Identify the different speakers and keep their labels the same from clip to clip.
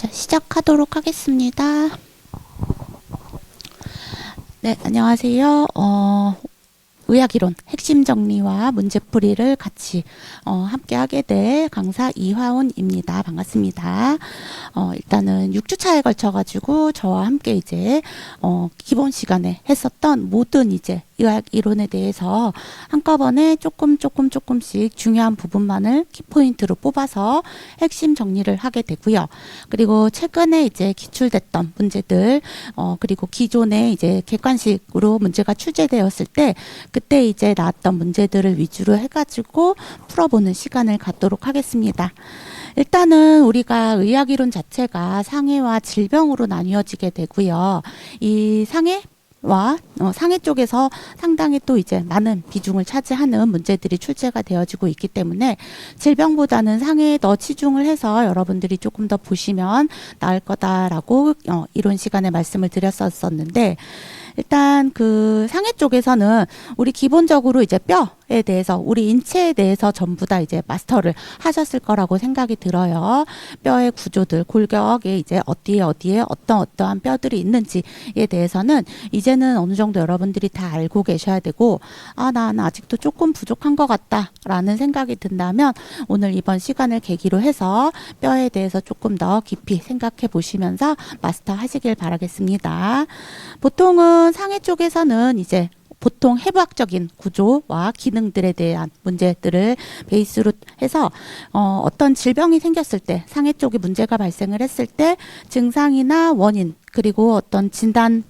Speaker 1: 자, 시작하도록 하겠습니다. 네, 안녕하세요. 의학이론 핵심 정리와 문제풀이를 같이 함께 하게 될 강사 이화온입니다. 반갑습니다. 일단은 6주차에 걸쳐 가지고 저와 함께 이제 기본 시간에 했었던 모든 이제 의학 이론에 대해서 한꺼번에 조금씩 중요한 부분만을 키포인트로 뽑아서 핵심 정리를 하게 되고요. 그리고 최근에 이제 기출됐던 문제들 그리고 기존에 이제 객관식으로 문제가 출제되었을 때 그때 이제 나왔던 문제들을 위주로 해가지고 풀어보는 시간을 갖도록 하겠습니다. 일단은 우리가 의학이론 자체가 상해와 질병으로 나뉘어지게 되고요. 이 상해와 상해 쪽에서 상당히 또 이제 많은 비중을 차지하는 문제들이 출제가 되어지고 있기 때문에 질병보다는 상해에 더 치중을 해서 여러분들이 조금 더 보시면 나을 거다라고 이론 시간에 말씀을 드렸었는데 일단 그 상해 쪽에서는 우리 기본적으로 이제 뼈에 대해서 우리 인체에 대해서 전부 다 이제 마스터를 하셨을 거라고 생각이 들어요. 뼈의 구조들, 골격에 이제 어디에 어떠한 뼈들이 있는지에 대해서는 이제는 어느 정도 여러분들이 다 알고 계셔야 되고 나는 아직도 조금 부족한 것 같다라는 생각이 든다면 오늘 이번 시간을 계기로 해서 뼈에 대해서 조금 더 깊이 생각해 보시면서 마스터 하시길 바라겠습니다. 보통은 상해 쪽에서는 이제 보통 해부학적인 구조와 기능들에 대한 문제들을 베이스로 해서 어떤 질병이 생겼을 때 상해 쪽에 문제가 발생을 했을 때 증상이나 원인 그리고 어떤 진단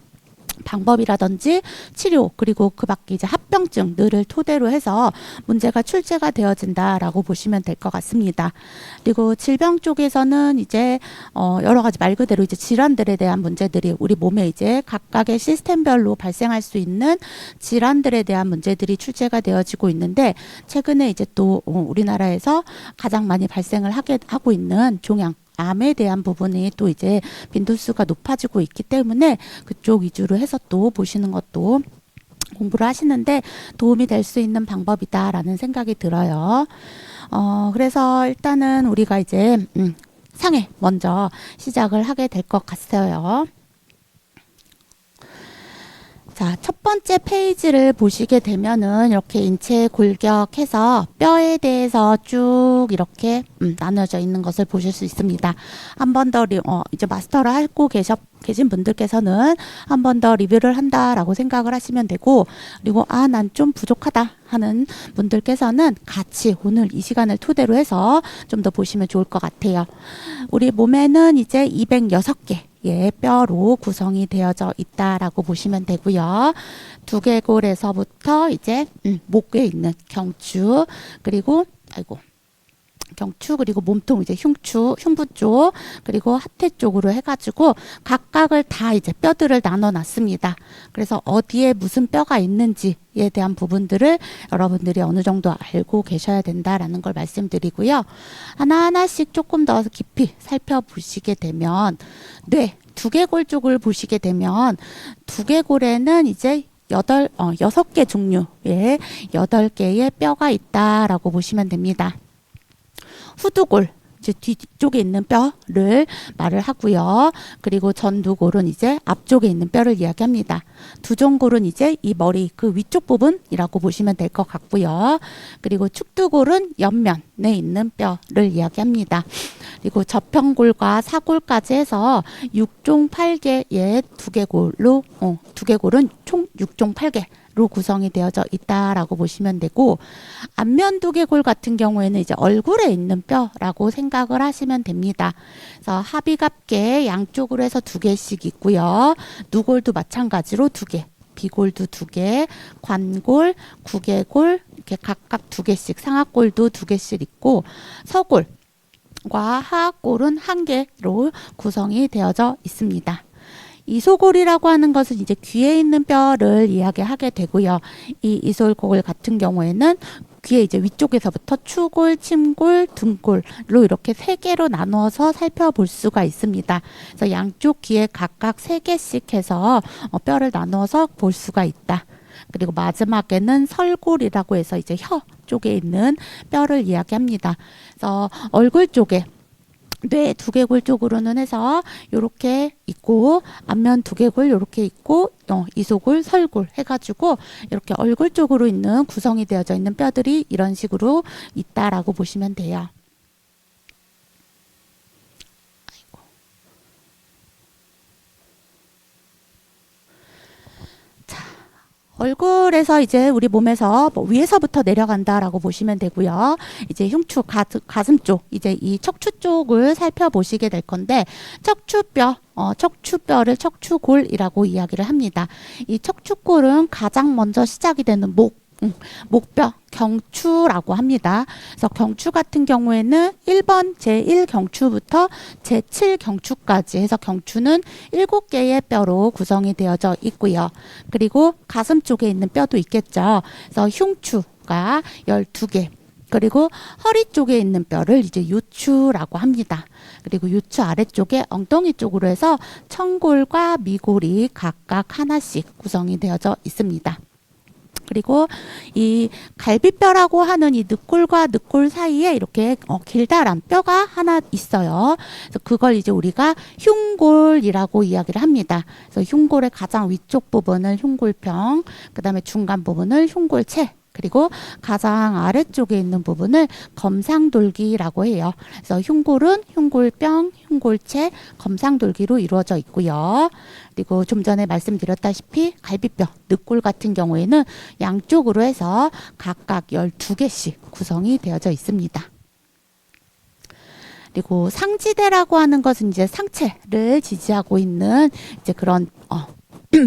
Speaker 1: 방법이라든지 치료 그리고 그 밖에 이제 합병증들을 토대로 해서 문제가 출제가 되어진다라고 보시면 될 것 같습니다. 그리고 질병 쪽에서는 이제 여러 가지 말 그대로 이제 질환들에 대한 문제들이 우리 몸에 이제 각각의 시스템별로 발생할 수 있는 질환들에 대한 문제들이 출제가 되어지고 있는데 최근에 이제 또 우리나라에서 가장 많이 발생을 하고 있는 종양 암에 대한 부분이 또 이제 빈도수가 높아지고 있기 때문에 그쪽 위주로 해서 또 보시는 것도 공부를 하시는데 도움이 될 수 있는 방법이다라는 생각이 들어요. 그래서 일단은 우리가 이제 상해 먼저 시작을 하게 될 것 같아요. 자, 첫 번째 페이지를 보시게 되면은 이렇게 인체 골격해서 뼈에 대해서 쭉 이렇게 나눠져 있는 것을 보실 수 있습니다. 한 번 더 이제 마스터를 하고 계신 분들께서는 한 번 더 리뷰를 한다라고 생각을 하시면 되고 그리고 난 좀 부족하다 하는 분들께서는 같이 오늘 이 시간을 토대로 해서 좀 더 보시면 좋을 것 같아요. 우리 몸에는 이제 206개 뼈로 구성이 되어져 있다라고 보시면 되고요. 두개골에서부터 이제 목에 있는 경추 그리고 경추 그리고 몸통 이제 흉부 쪽 그리고 하태 쪽으로 해가지고 각각을 다 이제 뼈들을 나눠 놨습니다. 그래서 어디에 무슨 뼈가 있는지에 대한 부분들을 여러분들이 어느 정도 알고 계셔야 된다라는 걸 말씀드리고요. 하나하나씩 조금 더 깊이 살펴보시게 되면 뇌 두개골 쪽을 보시게 되면 두개골에는 이제 6개 종류의 8개의 뼈가 있다라고 보시면 됩니다. 후두골 이제 뒤쪽에 있는 뼈를 말을 하고요. 그리고 전두골은 이제 앞쪽에 있는 뼈를 이야기합니다. 두종골은 이제 이 머리 그 위쪽 부분이라고 보시면 될 것 같고요. 그리고 축두골은 옆면에 있는 뼈를 이야기합니다. 그리고 저평골과 사골까지 해서 6종 8개의 두개골은 총 6종 8개 로 구성이 되어져 있다라고 보시면 되고 안면 두개골 같은 경우에는 이제 얼굴에 있는 뼈라고 생각을 하시면 됩니다. 그래서 하비갑계 양쪽으로 해서 2개씩 있고요. 누골도 마찬가지로 2개. 비골도 2개, 관골, 구개골 이렇게 각각 2개씩 상하골도 2개씩 있고 서골과 하하골은 1개로 구성이 되어져 있습니다. 이소골이라고 하는 것은 이제 귀에 있는 뼈를 이야기하게 되고요. 이 이소골 같은 경우에는 귀에 이제 위쪽에서부터 추골, 침골, 등골로 이렇게 3개로 나누어서 살펴볼 수가 있습니다. 그래서 양쪽 귀에 각각 3개씩 해서 뼈를 나누어서 볼 수가 있다. 그리고 마지막에는 설골이라고 해서 이제 혀 쪽에 있는 뼈를 이야기합니다. 그래서 얼굴 쪽에 뇌 두개골 쪽으로는 해서 요렇게 있고 앞면 두개골 요렇게 있고 이소골, 설골 해가지고 이렇게 얼굴 쪽으로 있는 구성이 되어져 있는 뼈들이 이런 식으로 있다라고 보시면 돼요. 얼굴에서 이제 우리 몸에서 뭐 위에서부터 내려간다라고 보시면 되고요. 이제 흉추, 가슴 쪽, 이제 이 척추 쪽을 살펴보시게 될 건데 척추뼈, 척추뼈를 척추골이라고 이야기를 합니다. 이 척추골은 가장 먼저 시작이 되는 목뼈, 경추라고 합니다. 그래서 경추 같은 경우에는 1번 제1경추부터 제7경추까지 해서 경추는 7개의 뼈로 구성이 되어져 있고요. 그리고 가슴 쪽에 있는 뼈도 있겠죠. 그래서 흉추가 12개. 그리고 허리 쪽에 있는 뼈를 이제 요추라고 합니다. 그리고 요추 아래쪽에 엉덩이 쪽으로 해서 청골과 미골이 각각 하나씩 구성이 되어져 있습니다. 그리고 이 갈비뼈라고 하는 이 늑골과 늑골 사이에 이렇게 길다란 뼈가 하나 있어요. 그래서 그걸 이제 우리가 흉골이라고 이야기를 합니다. 그래서 흉골의 가장 위쪽 부분을 흉골평, 그 다음에 중간 부분을 흉골체, 그리고 가장 아래쪽에 있는 부분을 검상돌기라고 해요. 그래서 흉골은 흉골병, 흉골체, 검상돌기로 이루어져 있고요. 그리고 좀 전에 말씀드렸다시피 갈비뼈, 늑골 같은 경우에는 양쪽으로 해서 각각 12개씩 구성이 되어져 있습니다. 그리고 상지대라고 하는 것은 이제 상체를 지지하고 있는 이제 그런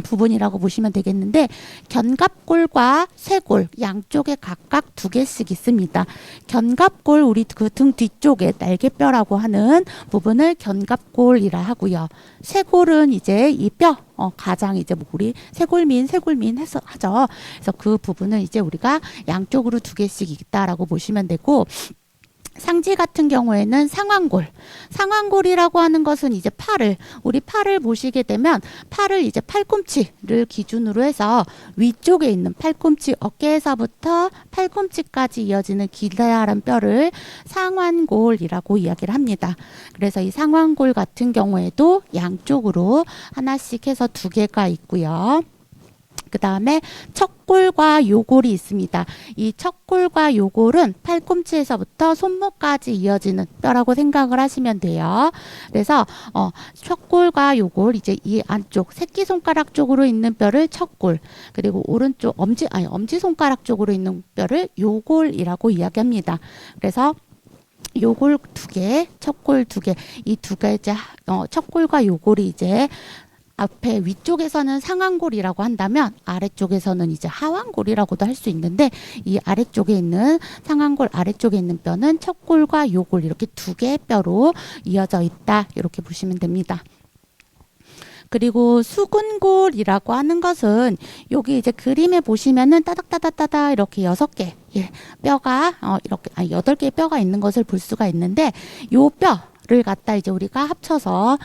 Speaker 1: 부분이라고 보시면 되겠는데 견갑골과 쇄골 양쪽에 각각 2개씩 있습니다. 견갑골 우리 그 등 뒤쪽에 날개뼈라고 하는 부분을 견갑골이라 하고요. 쇄골은 이제 이 뼈 가장 이제 우리 쇄골민 해서 하죠. 그래서 그 부분은 이제 우리가 양쪽으로 2개씩 있다라고 보시면 되고 상지 같은 경우에는 상완골이라고 하는 것은 이제 우리 팔을 보시게 되면 팔을 이제 팔꿈치를 기준으로 해서 위쪽에 있는 팔꿈치 어깨에서부터 팔꿈치까지 이어지는 기다란 뼈를 상완골이라고 이야기를 합니다. 그래서 이 상완골 같은 경우에도 양쪽으로 하나씩 해서 2개가 있고요. 그 다음에 척골과 요골이 있습니다. 이 척골과 요골은 팔꿈치에서부터 손목까지 이어지는 뼈라고 생각을 하시면 돼요. 그래서 척골과 요골 이제 이 안쪽 새끼손가락 쪽으로 있는 뼈를 척골, 그리고 오른쪽 엄지손가락 쪽으로 있는 뼈를 요골이라고 이야기합니다. 그래서 요골 2개, 척골 2개, 이 2개 이제 척골과 요골이 이제 앞에 위쪽에서는 상완골이라고 한다면 아래쪽에서는 이제 하완골이라고도 할 수 있는데 이 아래쪽에 있는 상완골 아래쪽에 있는 뼈는 척골과 요골 이렇게 2개의 뼈로 이어져 있다. 이렇게 보시면 됩니다. 그리고 수근골이라고 하는 것은 여기 이제 그림에 보시면은 따닥따닥따닥 이렇게 6개 뼈가 이렇게 8개의 뼈가 있는 것을 볼 수가 있는데 요 뼈를 갖다 이제 우리가 합쳐서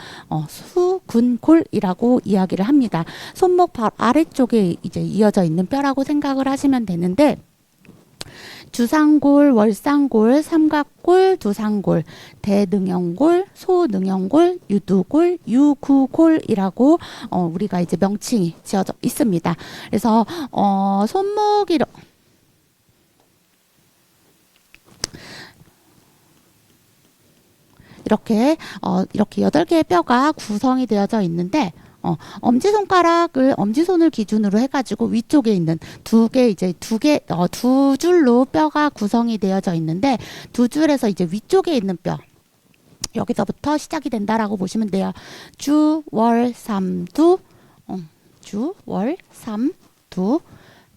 Speaker 1: 수근골이라고 이야기를 합니다. 손목 바로 아래쪽에 이제 이어져 있는 뼈라고 생각을 하시면 되는데 주상골, 월상골, 삼각골, 두상골, 대능형골, 소능형골, 유두골, 유구골이라고 우리가 이제 명칭이 지어져 있습니다. 그래서 손목이 이렇게 8개의 뼈가 구성이 되어져 있는데 엄지손을 기준으로 해가지고 위쪽에 있는 2 줄로 뼈가 구성이 되어져 있는데 2줄에서 이제 위쪽에 있는 뼈 여기서부터 시작이 된다라고 보시면 돼요. 주, 월, 삼두,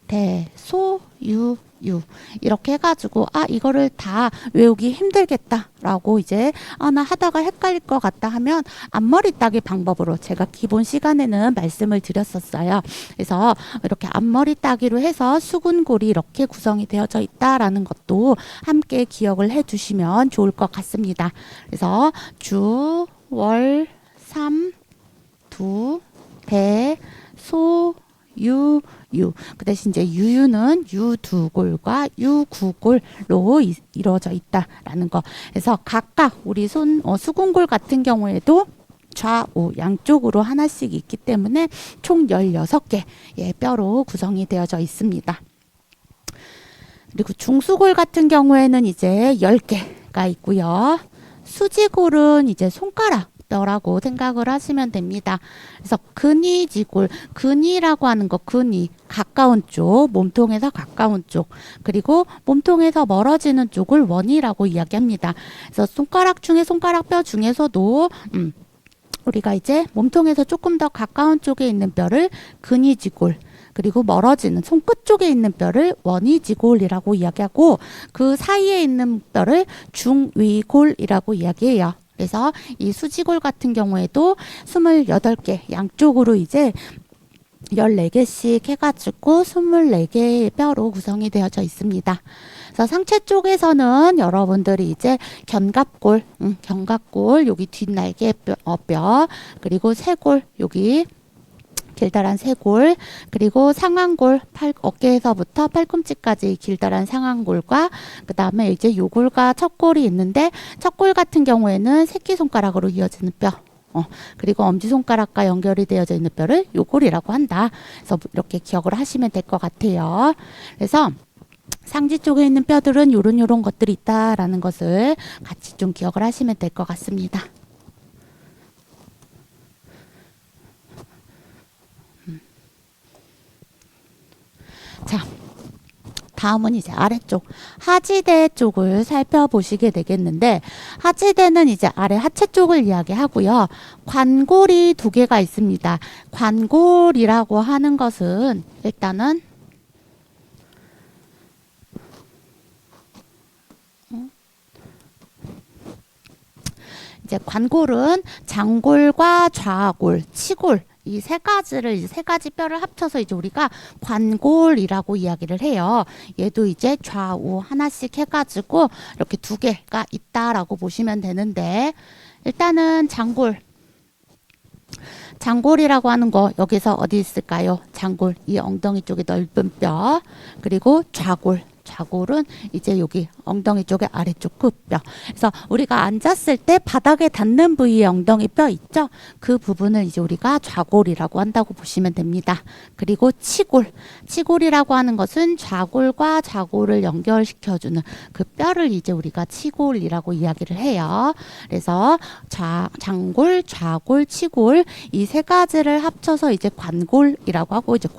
Speaker 1: 대, 소, 유, 이렇게 해가지고 이거를 다 외우기 힘들겠다라고 이제 나 하다가 헷갈릴 것 같다 하면 앞머리 따기 방법으로 제가 기본 시간에는 말씀을 드렸었어요. 그래서 이렇게 앞머리 따기로 해서 수근골이 이렇게 구성이 되어져 있다라는 것도 함께 기억을 해두시면 좋을 것 같습니다. 그래서 주, 월, 삼, 두, 대, 소, 유, 유. 그 대신 이제 유유는 유두골과 유구골로 이루어져 있다라는 거. 그래서 각각 우리 수궁골 같은 경우에도 좌우 양쪽으로 하나씩 있기 때문에 총 16개의 뼈로 구성이 되어져 있습니다. 그리고 중수골 같은 경우에는 이제 10개가 있고요. 수지골은 이제 손가락 뼈라고 생각을 하시면 됩니다. 그래서 근위지골, 근위라고 하는 거, 근위, 가까운 쪽, 몸통에서 가까운 쪽, 그리고 몸통에서 멀어지는 쪽을 원위라고 이야기합니다. 그래서 손가락 뼈 중에서도 우리가 이제 몸통에서 조금 더 가까운 쪽에 있는 뼈를 근위지골, 그리고 멀어지는 손끝 쪽에 있는 뼈를 원위지골이라고 이야기하고 그 사이에 있는 뼈를 중위골이라고 이야기해요. 그래서 이 수지골 같은 경우에도 28개 양쪽으로 이제 14개씩 해가지고 24개의 뼈로 구성이 되어져 있습니다. 그래서 상체 쪽에서는 여러분들이 이제 견갑골, 여기 뒷날개 뼈, 그리고 쇄골, 여기 길다란 쇄골, 그리고 상완골, 어깨에서부터 팔꿈치까지 길다란 상완골과 그 다음에 이제 요골과 척골이 있는데 척골 같은 경우에는 새끼손가락으로 이어지는 뼈, 그리고 엄지손가락과 연결이 되어져 있는 뼈를 요골이라고 한다. 그래서 이렇게 기억을 하시면 될 것 같아요. 그래서 상지 쪽에 있는 뼈들은 요런 것들이 있다라는 것을 같이 좀 기억을 하시면 될 것 같습니다. 자, 다음은 이제 아래쪽 하지대 쪽을 살펴보시게 되겠는데 하지대는 이제 아래 하체 쪽을 이야기하고요. 관골이 2개가 있습니다. 관골이라고 하는 것은 일단은 이제 관골은 장골과 좌골, 치골 이 세 가지 뼈를 합쳐서 이제 우리가 관골이라고 이야기를 해요. 얘도 이제 좌우 하나씩 해가지고 이렇게 2개가 있다라고 보시면 되는데 일단은 장골이라고 하는 거 여기서 어디 있을까요? 장골, 이 엉덩이 쪽에 넓은 뼈, 그리고 좌골은 이제 여기 엉덩이 쪽에 아래쪽 끝뼈. 그래서 우리가 앉았을 때 바닥에 닿는 부위의 엉덩이 뼈 있죠? 그 부분을 이제 우리가 좌골이라고 한다고 보시면 됩니다. 그리고 치골이라고 하는 것은 좌골과 좌골을 연결시켜주는 그 뼈를 이제 우리가 치골이라고 이야기를 해요. 그래서 장골, 좌골, 치골 이 3가지를 합쳐서 이제 관골이라고 하고 이제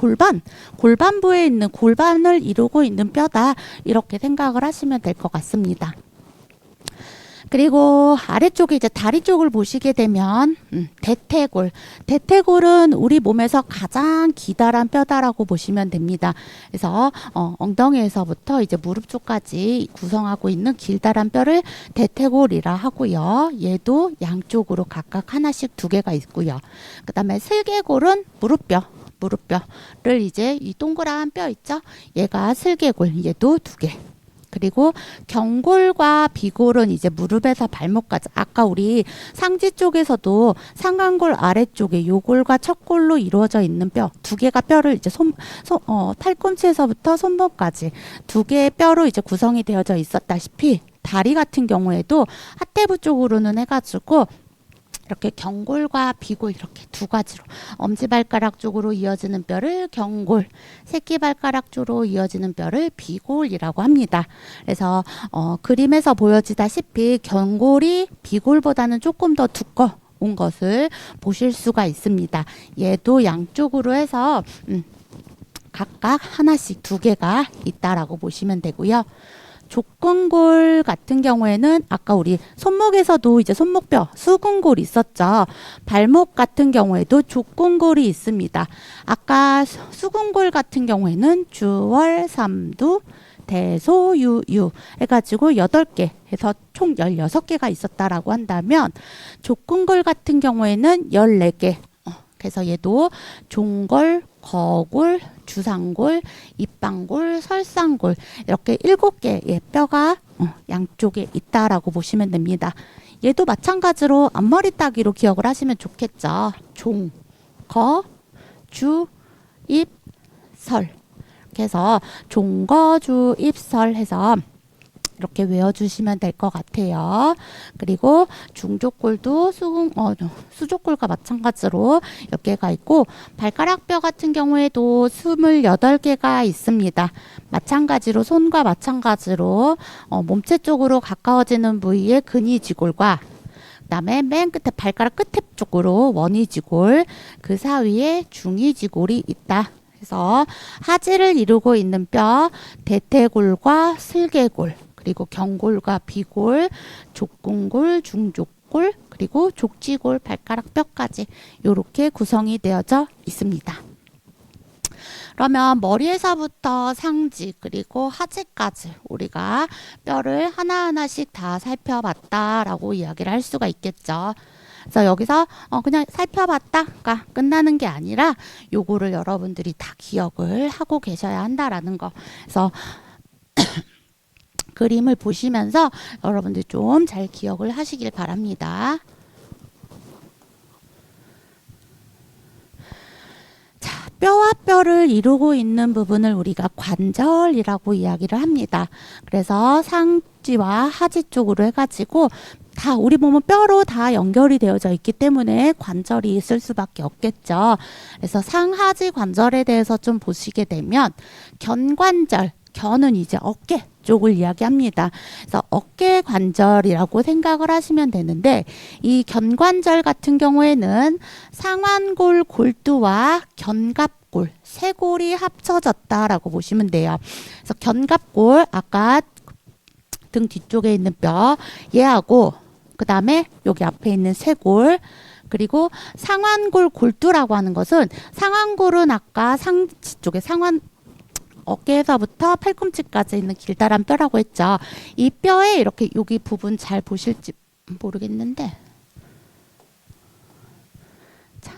Speaker 1: 골반부에 있는 골반을 이루고 있는 뼈다. 이렇게 생각을 하시면 될 것 같습니다. 그리고 아래쪽에 이제 다리 쪽을 보시게 되면 대퇴골은 우리 몸에서 가장 기다란 뼈다라고 보시면 됩니다. 그래서 엉덩이에서부터 이제 무릎 쪽까지 구성하고 있는 길다란 뼈를 대퇴골이라 하고요. 얘도 양쪽으로 각각 하나씩 2개가 있고요. 그 다음에 슬개골은 무릎뼈를 이제 이 동그란 뼈 있죠? 얘가 슬개골, 얘도 2개. 그리고 경골과 비골은 이제 무릎에서 발목까지 아까 우리 상지 쪽에서도 상완골 아래쪽에 요골과 척골로 이루어져 있는 뼈 2개가 뼈를 이제 팔꿈치에서부터 손목까지 2개의 뼈로 이제 구성이 되어져 있었다시피 다리 같은 경우에도 하태부 쪽으로는 해가지고 이렇게 경골과 비골 이렇게 2가지로 엄지발가락 쪽으로 이어지는 뼈를 경골, 새끼발가락 쪽으로 이어지는 뼈를 비골이라고 합니다. 그래서 그림에서 보여지다시피 경골이 비골보다는 조금 더 두꺼운 것을 보실 수가 있습니다. 얘도 양쪽으로 해서 각각 하나씩 2개가 있다라고 보시면 되고요. 족근골 같은 경우에는 아까 우리 손목에서도 이제 손목뼈 수근골 있었죠. 발목 같은 경우에도 족근골이 있습니다. 아까 수근골 같은 경우에는 주월 삼두 대소유유 해가지고 8개 해서 총 16개가 있었다라고 한다면 족근골 같은 경우에는 14개. 그래서 얘도 종골, 거골, 주상골, 입방골, 설상골 이렇게 7개의 뼈가 양쪽에 있다라고 보시면 됩니다. 얘도 마찬가지로 앞머리 따기로 기억을 하시면 좋겠죠. 종, 거, 주, 입, 입설. 그래서 종거주 입설 해서 이렇게 외워주시면 될 것 같아요. 그리고 중족골도 수족골과 마찬가지로 몇 개가 있고 발가락뼈 같은 경우에도 28개가 있습니다. 마찬가지로 손과 마찬가지로 몸체 쪽으로 가까워지는 부위에 근위지골과 그다음에 맨 끝에 발가락 끝에 쪽으로 원위지골, 그 사이에 중위지골이 있다. 그래서 하지를 이루고 있는 뼈 대퇴골과 슬개골, 그리고 경골과 비골, 족궁골, 중족골, 그리고 족지골, 발가락 뼈까지 이렇게 구성이 되어져 있습니다. 그러면 머리에서부터 상지 그리고 하지까지 우리가 뼈를 하나하나씩 다 살펴봤다라고 이야기를 할 수가 있겠죠. 그래서 여기서 그냥 살펴봤다가 끝나는 게 아니라 요거를 여러분들이 다 기억을 하고 계셔야 한다라는 거. 그래서 그림을 보시면서 여러분들 좀 잘 기억을 하시길 바랍니다. 자, 뼈와 뼈를 이루고 있는 부분을 우리가 관절이라고 이야기를 합니다. 그래서 상지와 하지 쪽으로 해가지고 다 우리 몸은 뼈로 다 연결이 되어져 있기 때문에 관절이 있을 수밖에 없겠죠. 그래서 상하지 관절에 대해서 좀 보시게 되면 견관절, 견은 이제 어깨 쪽을 이야기합니다. 그래서 어깨 관절이라고 생각을 하시면 되는데 이 견관절 같은 경우에는 상완골 골두와 견갑골 세 골이 합쳐졌다라고 보시면 돼요. 그래서 견갑골 아까 등 뒤쪽에 있는 뼈 얘하고 그 다음에 여기 앞에 있는 쇄골 그리고 상완골 골두라고 하는 것은 상완골은 아까 상지 쪽에 상완 어깨에서부터 팔꿈치까지 있는 길다란 뼈라고 했죠. 이 뼈에 이렇게 여기 부분 잘 보실지 모르겠는데 자,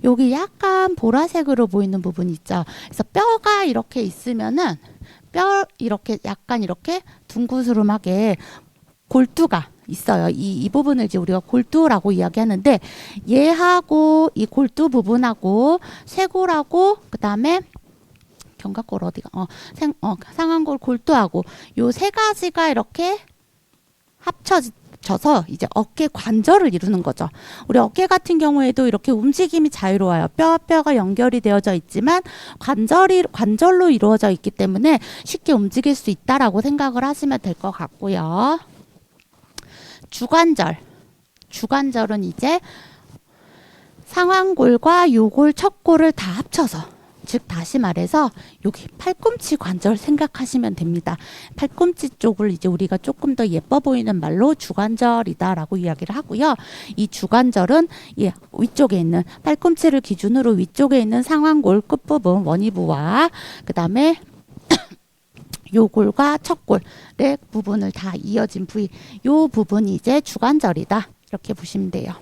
Speaker 1: 여기 약간 보라색으로 보이는 부분 있죠. 그래서 뼈가 이렇게 있으면은 뼈 이렇게 약간 이렇게 둥그스름하게 골두가 있어요. 이 부분을 이제 우리가 골두라고 이야기하는데 얘하고 이 골두 부분하고 쇄골하고 그 다음에 견갑골 어디가 상완골 골두하고 요 세 가지가 이렇게 합쳐져서 이제 어깨 관절을 이루는 거죠. 우리 어깨 같은 경우에도 이렇게 움직임이 자유로워요. 뼈가 연결이 되어져 있지만 관절로 이루어져 있기 때문에 쉽게 움직일 수 있다라고 생각을 하시면 될 것 같고요. 주관절은 이제 상완골과 요골, 척골을 다 합쳐서 즉 다시 말해서 여기 팔꿈치 관절 생각하시면 됩니다. 팔꿈치 쪽을 이제 우리가 조금 더 예뻐 보이는 말로 주관절이다라고 이야기를 하고요. 이 주관절은 위쪽에 있는 팔꿈치를 기준으로 위쪽에 있는 상완골 끝부분 원위부와 그 다음에 요골과 척골의 부분을 다 이어진 부위 요 부분이 이제 주관절이다 이렇게 보시면 돼요.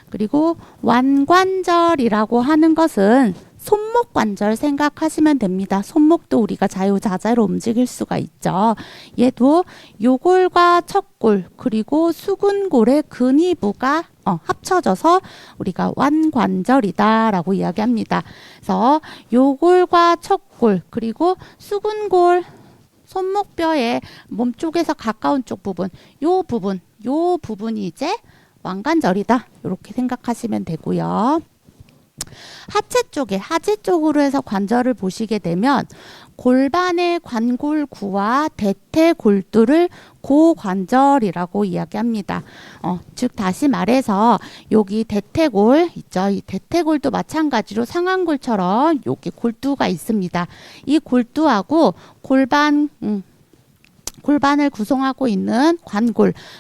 Speaker 1: 그리고 완관절이라고 하는 것은 손목 관절 생각하시면 됩니다. 손목도 우리가 자유자재로 움직일 수가 있죠. 얘도 요골과 척골 그리고 수근골의 근위부가 합쳐져서 우리가 완관절이다라고 이야기합니다. 그래서 요골과 척골 그리고 수근골 손목뼈의 몸쪽에서 가까운 쪽 부분 요 부분이 이제 완관절이다 이렇게 생각하시면 되고요. 하체 쪽으로 해서 관절을 보시게 되면 골반의 관골구와 대퇴골두를 고관절이라고 이야기합니다. 즉 다시 말해서 여기 대퇴골 있죠. 이 대퇴골도 마찬가지로 상완골처럼 여기 골두가 있습니다. 이 골두하고 골반을 구성하고 있는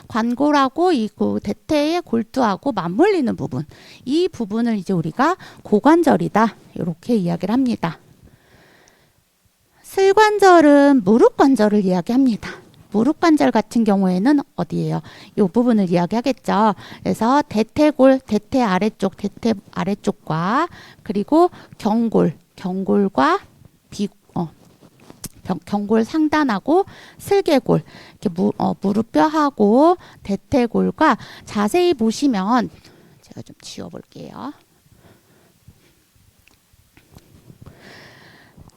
Speaker 1: 관골하고 이 대퇴의 골두하고 맞물리는 부분 이 부분을 이제 우리가 고관절이다 이렇게 이야기를 합니다. 슬관절은 무릎 관절을 이야기합니다. 무릎 관절 같은 경우에는 어디예요? 이 부분을 이야기하겠죠. 그래서 대퇴골, 대퇴 아래쪽과 그리고 경골과 경골 상단하고 슬개골 이렇게 무릎뼈하고 대퇴골과 자세히 보시면 제가 좀 지워볼게요.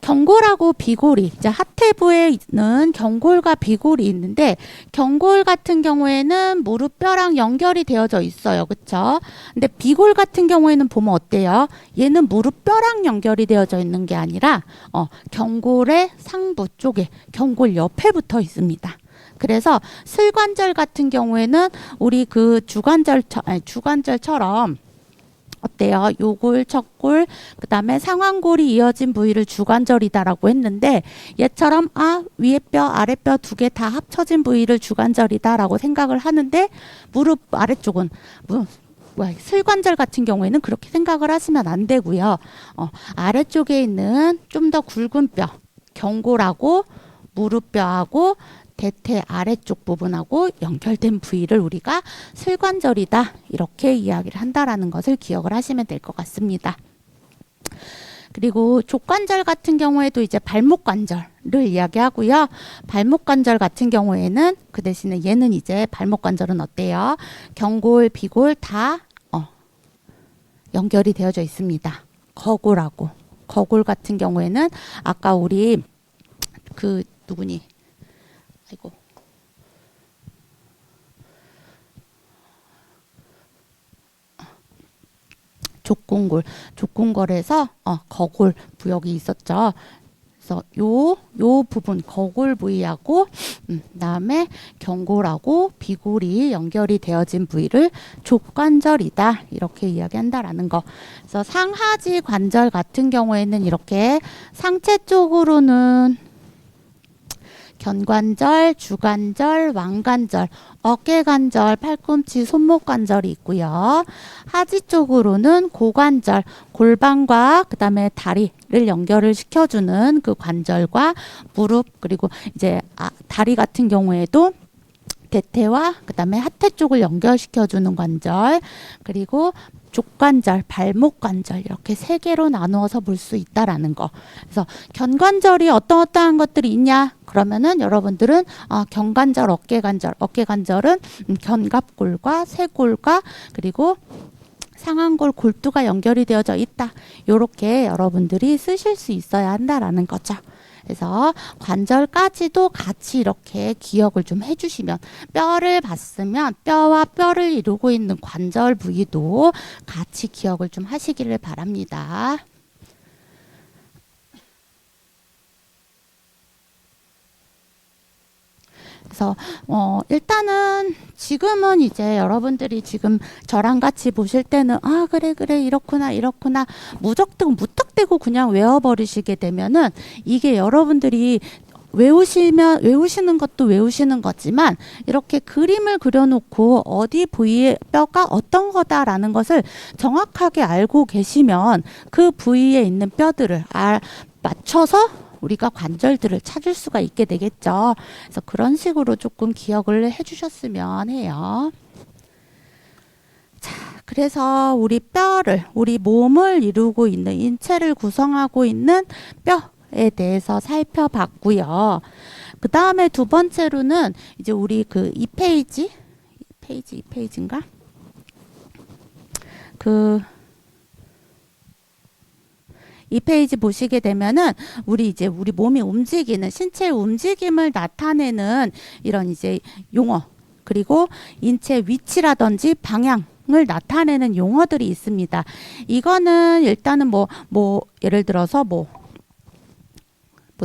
Speaker 1: 경골하고 비골이 이제 하태부에 있는 경골과 비골이 있는데 경골 같은 경우에는 무릎뼈랑 연결이 되어져 있어요. 그쵸? 근데 비골 같은 경우에는 보면 어때요? 얘는 무릎뼈랑 연결이 되어져 있는 게 아니라 경골의 상부 쪽에 경골 옆에 붙어 있습니다. 그래서 슬관절 같은 경우에는 우리 그 주관절처럼 어때요? 요골, 척골, 그 다음에 상완골이 이어진 부위를 주관절이다라고 했는데 얘처럼 위에 뼈, 아래 뼈 두 개 다 합쳐진 부위를 주관절이다라고 생각을 하는데 무릎 아래쪽은 슬관절 같은 경우에는 그렇게 생각을 하시면 안 되고요. 아래쪽에 있는 좀 더 굵은 뼈, 경골하고 무릎뼈하고 대퇴 아래쪽 부분하고 연결된 부위를 우리가 슬관절이다 이렇게 이야기를 한다라는 것을 기억을 하시면 될 것 같습니다. 그리고 족관절 같은 경우에도 이제 발목 관절을 이야기하고요. 발목 관절 같은 경우에는 그 대신에 얘는 이제 발목 관절은 어때요? 경골, 비골 다 연결이 되어져 있습니다. 거골하고 거골 같은 경우에는 아까 우리 그 누구니? 아이고. 족궁골에서 거골 부역이 있었죠. 그래서 요 부분 거골 부위하고 그다음에 경골하고 비골이 연결이 되어진 부위를 족관절이다 이렇게 이야기한다라는 거. 그래서 상하지 관절 같은 경우에는 이렇게 상체 쪽으로는 견관절, 주관절, 왕관절, 어깨관절, 팔꿈치, 손목관절이 있고요. 하지 쪽으로는 고관절, 골반과 그 다음에 다리를 연결을 시켜주는 그 관절과 무릎 그리고 이제 다리 같은 경우에도 대퇴와 그 다음에 하태 쪽을 연결시켜주는 관절 그리고 족관절, 발목 관절 이렇게 세 개로 나누어서 볼 수 있다라는 거. 그래서 견관절이 어떠한 것들이 있냐? 그러면은 여러분들은 견관절, 어깨관절은 견갑골과 쇄골과 그리고 상완골 골두가 연결이 되어져 있다. 요렇게 여러분들이 쓰실 수 있어야 한다라는 거죠. 그래서 관절까지도 같이 이렇게 기억을 좀 해주시면 뼈를 봤으면 뼈와 뼈를 이루고 있는 관절 부위도 같이 기억을 좀 하시기를 바랍니다. 그래서 일단은 지금은 이제 여러분들이 지금 저랑 같이 보실 때는 그래 이렇구나 무턱대고 그냥 외워버리시게 되면은 이게 여러분들이 외우시는 것도 외우시는 거지만 이렇게 그림을 그려놓고 어디 부위의 뼈가 어떤 거다라는 것을 정확하게 알고 계시면 그 부위에 있는 뼈들을 맞춰서 우리가 관절들을 찾을 수가 있게 되겠죠. 그래서 그런 식으로 조금 기억을 해주셨으면 해요. 자, 그래서 우리 몸을 이루고 있는 인체를 구성하고 있는 뼈에 대해서 살펴봤고요. 그 다음에 두 번째로는 이제 우리 그 2페이지인가? 이 페이지 보시게 되면은 우리 몸이 움직이는 신체 움직임을 나타내는 이런 이제 용어 그리고 인체 위치라든지 방향을 나타내는 용어들이 있습니다. 이거는 일단은 예를 들어서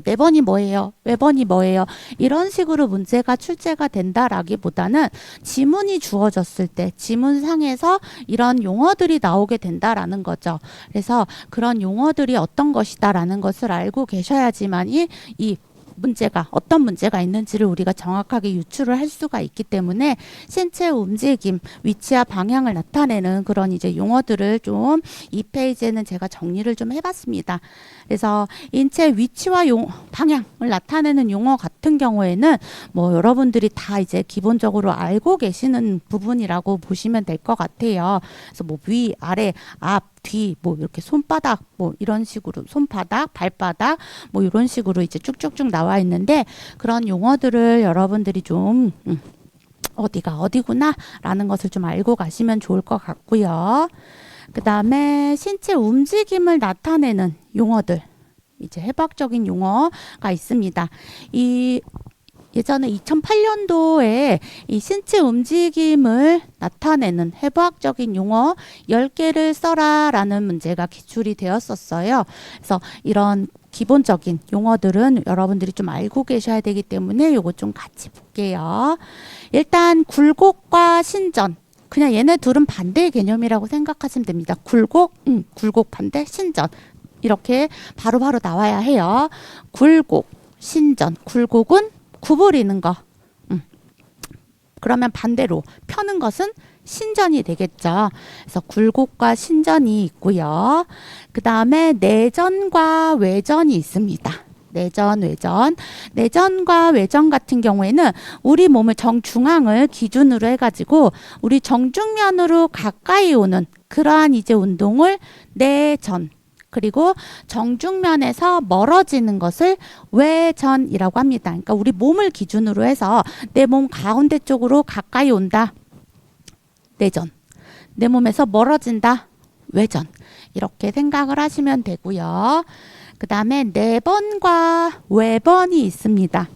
Speaker 1: 네 번이 뭐예요? 왜 번이 뭐예요? 이런 식으로 문제가 출제가 된다라기보다는 지문이 주어졌을 때 지문상에서 이런 용어들이 나오게 된다라는 거죠. 그래서 그런 용어들이 어떤 것이다라는 것을 알고 계셔야지만이 이 문제가 어떤 문제가 있는지를 우리가 정확하게 유추를 할 수가 있기 때문에 신체 움직임, 위치와 방향을 나타내는 그런 이제 용어들을 좀 이 페이지에는 제가 정리를 좀 해봤습니다. 그래서 인체 위치와 방향을 나타내는 용어 같은 경우에는 여러분들이 다 이제 기본적으로 알고 계시는 부분이라고 보시면 될 것 같아요. 그래서 위, 아래, 앞, 뒤, 이렇게 손바닥, 이런 식으로 손바닥, 발바닥, 이런 식으로 이제 쭉쭉쭉 나와 있는데 그런 용어들을 여러분들이 좀 어디가 어디구나 라는 것을 좀 알고 가시면 좋을 것 같고요. 그 다음에 신체 움직임을 나타내는 용어들 이제 해부학적인 용어가 있습니다. 이 예전에 2008년도에 이 신체 움직임을 나타내는 해부학적인 용어 10개를 써라 라는 문제가 기출이 되었었어요. 그래서 이런 기본적인 용어들은 여러분들이 좀 알고 계셔야 되기 때문에 요거 좀 같이 볼게요. 일단 굴곡과 신전. 그냥 얘네 둘은 반대의 개념이라고 생각하시면 됩니다. 굴곡, 굴곡 반대, 신전. 이렇게 바로바로 나와야 해요. 굴곡, 신전. 굴곡은 구부리는 거. 그러면 반대로 펴는 것은 신전이 되겠죠. 그래서 굴곡과 신전이 있고요. 그 다음에 내전과 외전이 있습니다. 내전, 외전. 내전과 외전 같은 경우에는 우리 몸의 정중앙을 기준으로 해가지고 우리 정중면으로 가까이 오는 그러한 이제 운동을 내전. 그리고 정중면에서 멀어지는 것을 외전이라고 합니다. 그러니까 우리 몸을 기준으로 해서 내 몸 가운데 쪽으로 가까이 온다. 내전. 내 몸에서 멀어진다. 외전. 이렇게 생각을 하시면 되고요. 그 다음에 내번과 외번이 있습니다.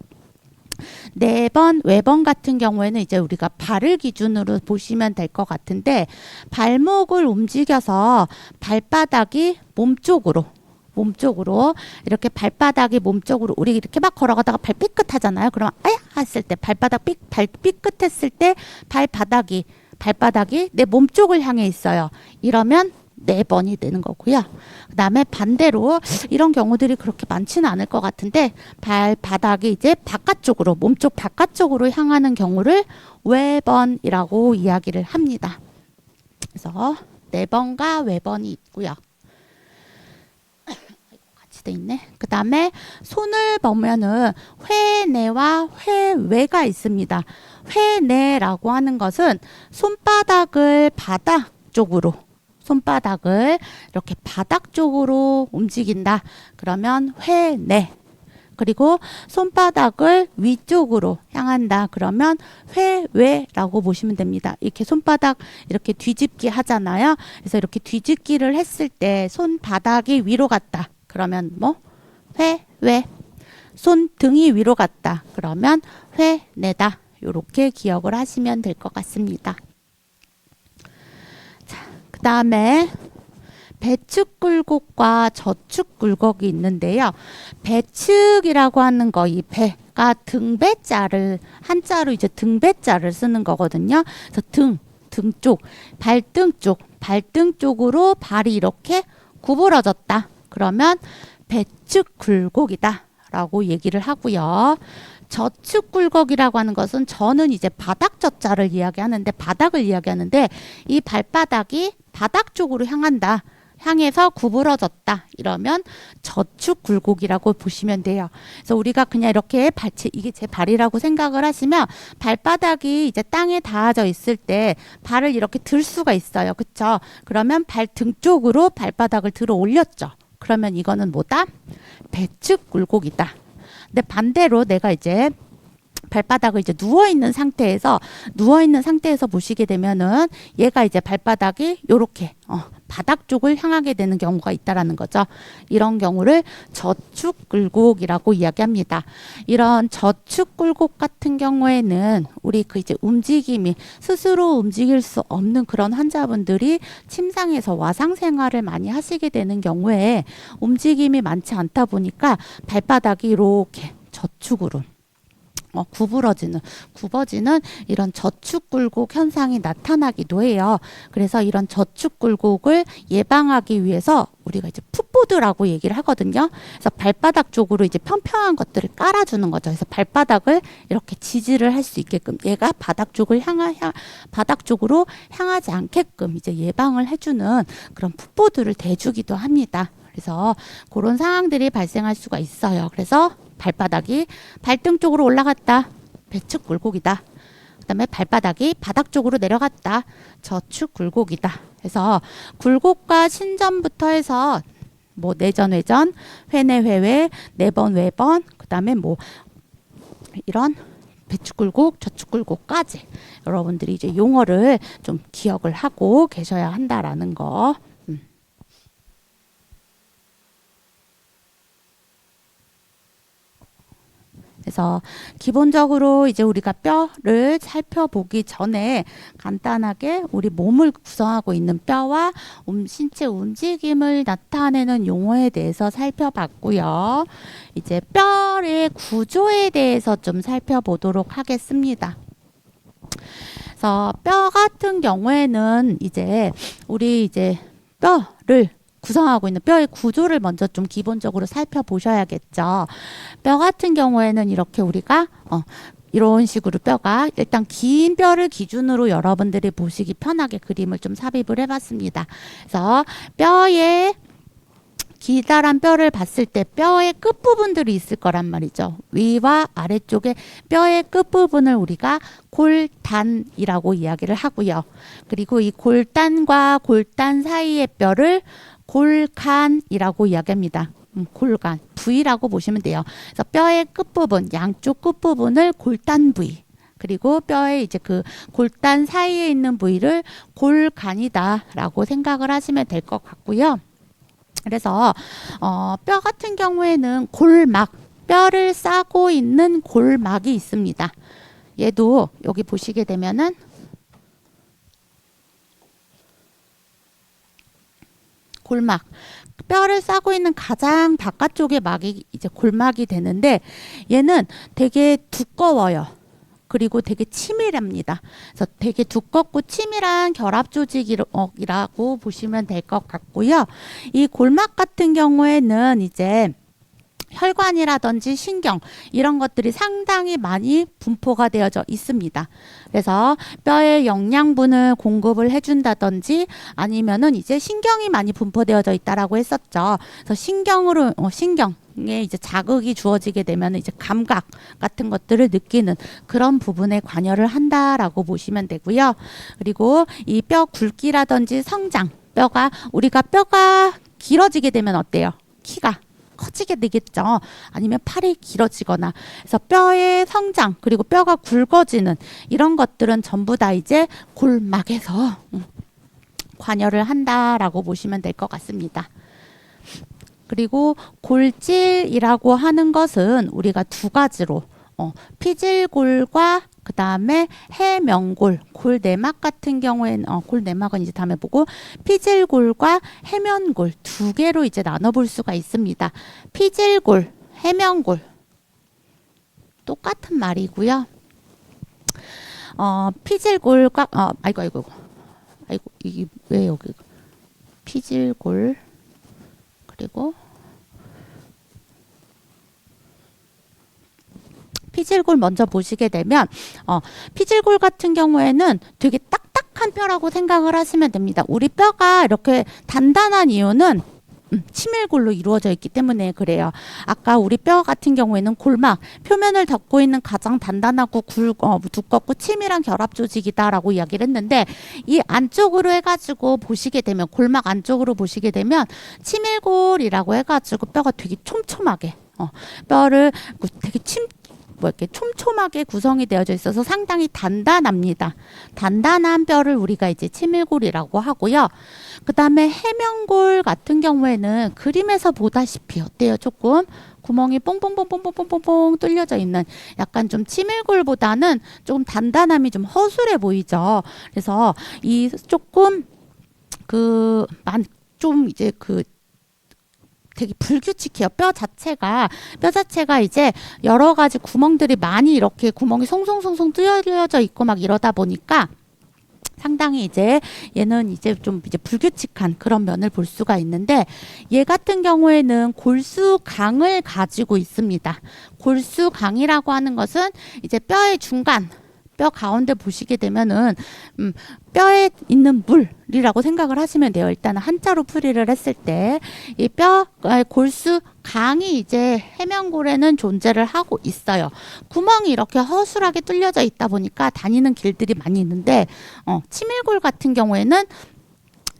Speaker 1: 내번, 외번 같은 경우에는 이제 우리가 발을 기준으로 보시면 될 것 같은데 발목을 움직여서 발바닥이 몸쪽으로 이렇게 발바닥이 몸쪽으로 우리 이렇게 막 걸어가다가 발 삐끗하잖아요. 그러면 아야 했을 때 발 삐끗했을 때 발바닥이 내 몸쪽을 향해 있어요. 이러면 4번이 되는 거고요. 그 다음에 반대로 이런 경우들이 그렇게 많지는 않을 것 같은데 발바닥이 이제 바깥쪽으로 몸쪽 바깥쪽으로 향하는 경우를 외번이라고 이야기를 합니다. 그래서 4번과 외번이 있고요. 같이 돼 있네. 그 다음에 손을 보면은 회내와 회외가 있습니다. 회내라고 하는 것은 손바닥을 바닥 쪽으로 이렇게 바닥 쪽으로 움직인다. 그러면 회내. 그리고 손바닥을 위쪽으로 향한다. 그러면 회외라고 보시면 됩니다. 이렇게 손바닥 이렇게 뒤집기 하잖아요. 그래서 이렇게 뒤집기를 했을 때 손바닥이 위로 갔다. 그러면 뭐? 회외. 손등이 위로 갔다. 그러면 회내다. 이렇게 기억을 하시면 될 것 같습니다. 그 다음에 배측 굴곡과 저축 굴곡이 있는데요. 배측이라고 하는 거, 이 배가 등배자를 한자로 이제 등배자를 쓰는 거거든요. 그래서 등 쪽, 발등 쪽으로 발이 이렇게 구부러졌다. 그러면 배측 굴곡이다 라고 얘기를 하고요. 저축 굴곡이라고 하는 것은 저는 이제 바닥 저자를 이야기하는데 바닥을 이야기하는데 이 발바닥이 바닥 쪽으로 향해서 구부러졌다. 이러면 저축 굴곡이라고 보시면 돼요. 그래서 우리가 그냥 이렇게 이게 제 발이라고 생각을 하시면 발바닥이 이제 땅에 닿아져 있을 때 발을 이렇게 들 수가 있어요. 그쵸? 그러면 발등 쪽으로 발바닥을 들어 올렸죠. 그러면 이거는 뭐다? 배측 굴곡이다. 근데 반대로 내가 이제 발바닥을 이제 누워있는 상태에서 보시게 되면은 얘가 이제 발바닥이 요렇게 바닥 쪽을 향하게 되는 경우가 있다라는 거죠. 이런 경우를 저축 굴곡이라고 이야기합니다. 이런 저축 굴곡 같은 경우에는 우리 그 이제 움직임이 스스로 움직일 수 없는 그런 환자분들이 침상에서 와상 생활을 많이 하시게 되는 경우에 움직임이 많지 않다 보니까 발바닥이 이렇게 저축으로 굽어지는 이런 저축 굴곡 현상이 나타나기도 해요. 그래서 이런 저축 굴곡을 예방하기 위해서 우리가 이제 풋보드라고 얘기를 하거든요. 그래서 발바닥 쪽으로 이제 평평한 것들을 깔아주는 거죠. 그래서 발바닥을 이렇게 지지를 할 수 있게끔 얘가 바닥 쪽으로 향하지 않게끔 이제 예방을 해주는 그런 풋보드를 대주기도 합니다. 그래서 그런 상황들이 발생할 수가 있어요. 그래서 발바닥이 발등 쪽으로 올라갔다. 배측 굴곡이다. 그 다음에 발바닥이 바닥 쪽으로 내려갔다. 저축 굴곡이다. 그래서 굴곡과 신전부터 해서 뭐 내전, 외전, 회내, 회외, 내번, 외번, 그 다음에 뭐 이런 배축 굴곡, 저축 굴곡까지 여러분들이 이제 용어를 좀 기억을 하고 계셔야 한다라는 거. 그래서 기본적으로 이제 우리가 뼈를 살펴보기 전에 간단하게 우리 몸을 구성하고 있는 뼈와 신체 움직임을 나타내는 용어에 대해서 살펴봤고요. 이제 뼈의 구조에 대해서 좀 살펴보도록 하겠습니다. 그래서 뼈 같은 경우에는 이제 우리 이제 뼈를 구성하고 있는 뼈의 구조를 먼저 좀 기본적으로 살펴보셔야겠죠. 뼈 같은 경우에는 이렇게 우리가 이런 식으로 뼈가 일단 긴 뼈를 기준으로 여러분들이 보시기 편하게 그림을 좀 삽입을 해봤습니다. 그래서 뼈의 기다란 뼈를 봤을 때 뼈의 끝부분들이 있을 거란 말이죠. 위와 아래쪽에 뼈의 끝부분을 우리가 골단이라고 이야기를 하고요. 그리고 이 골단과 골단 사이의 뼈를 골간이라고 이야기합니다. 골간, 부위라고 보시면 돼요. 그래서 뼈의 끝부분, 양쪽 끝부분을 골단 부위, 그리고 뼈의 이제 그 골단 사이에 있는 부위를 골간이다라고 생각을 하시면 될 것 같고요. 그래서 뼈 같은 경우에는 골막, 뼈를 싸고 있는 골막이 있습니다. 얘도 여기 보시게 되면은 골막, 뼈를 싸고 있는 가장 바깥쪽의 막이 이제 골막이 되는데 얘는 되게 두꺼워요. 그리고 되게 치밀합니다. 그래서 되게 두껍고 치밀한 결합 조직이라고 보시면 될 것 같고요. 이 골막 같은 경우에는 이제 혈관이라든지 신경 이런 것들이 상당히 많이 분포가 되어져 있습니다. 그래서 뼈에 영양분을 공급을 해준다든지 아니면은 이제 신경이 많이 분포되어져 있다라고 했었죠. 그래서 신경에 이제 자극이 주어지게 되면 이제 감각 같은 것들을 느끼는 그런 부분에 관여를 한다라고 보시면 되고요. 그리고 이 뼈 굵기라든지 성장, 우리가 뼈가 길어지게 되면 어때요? 키가 커지게 되겠죠. 아니면 팔이 길어지거나. 그래서 뼈의 성장 그리고 뼈가 굵어지는 이런 것들은 전부 다 이제 골막에서 관여를 한다라고 보시면 될 것 같습니다. 그리고 골질이라고 하는 것은 우리가 두 가지로 피질골과 그 다음에 해면골, 골내막 같은 경우에는 골내막은 이제 다음에 보고 피질골과 해면골 두 개로 이제 나눠볼 수가 있습니다. 피질골, 해면골 똑같은 말이고요. 피질골과 아이고 이게 왜 여기 피질골 그리고 피질골 먼저 보시게 되면 피질골 같은 경우에는 되게 딱딱한 뼈라고 생각을 하시면 됩니다. 우리 뼈가 이렇게 단단한 이유는 치밀골로 이루어져 있기 때문에 그래요. 아까 우리 뼈 같은 경우에는 골막, 표면을 덮고 있는 가장 단단하고 두껍고 치밀한 결합 조직이다라고 이야기를 했는데 이 안쪽으로 해가지고 보시게 되면 골막 안쪽으로 보시게 되면 치밀골이라고 해가지고 뼈가 되게 촘촘하게 뼈를 되게 이렇게 촘촘하게 구성이 되어져 있어서 상당히 단단합니다. 단단한 뼈를 우리가 이제 치밀골이라고 하고요. 그 다음에 해면골 같은 경우에는 그림에서 보다시피 어때요? 조금 구멍이 뽕뽕뽕뽕뽕뽕뽕 뚫려져 있는 약간 좀 치밀골보다는 조금 단단함이 좀 허술해 보이죠. 그래서 이 조금 좀 이제 되게 불규칙해요. 뼈 자체가 이제 여러 가지 구멍들이 많이 이렇게 구멍이 송송송송 뚫려져 있고 막 이러다 보니까 상당히 이제 얘는 이제 좀 이제 불규칙한 그런 면을 볼 수가 있는데 얘 같은 경우에는 골수강을 가지고 있습니다. 골수강이라고 하는 것은 이제 뼈의 중간 뼈 가운데 보시게 되면은 뼈에 있는 물이라고 생각을 하시면 돼요. 일단은 한자로 풀이를 했을 때 이 뼈의 골수 강이 이제 해면골에는 존재를 하고 있어요. 구멍이 이렇게 허술하게 뚫려져 있다 보니까 다니는 길들이 많이 있는데 치밀골 같은 경우에는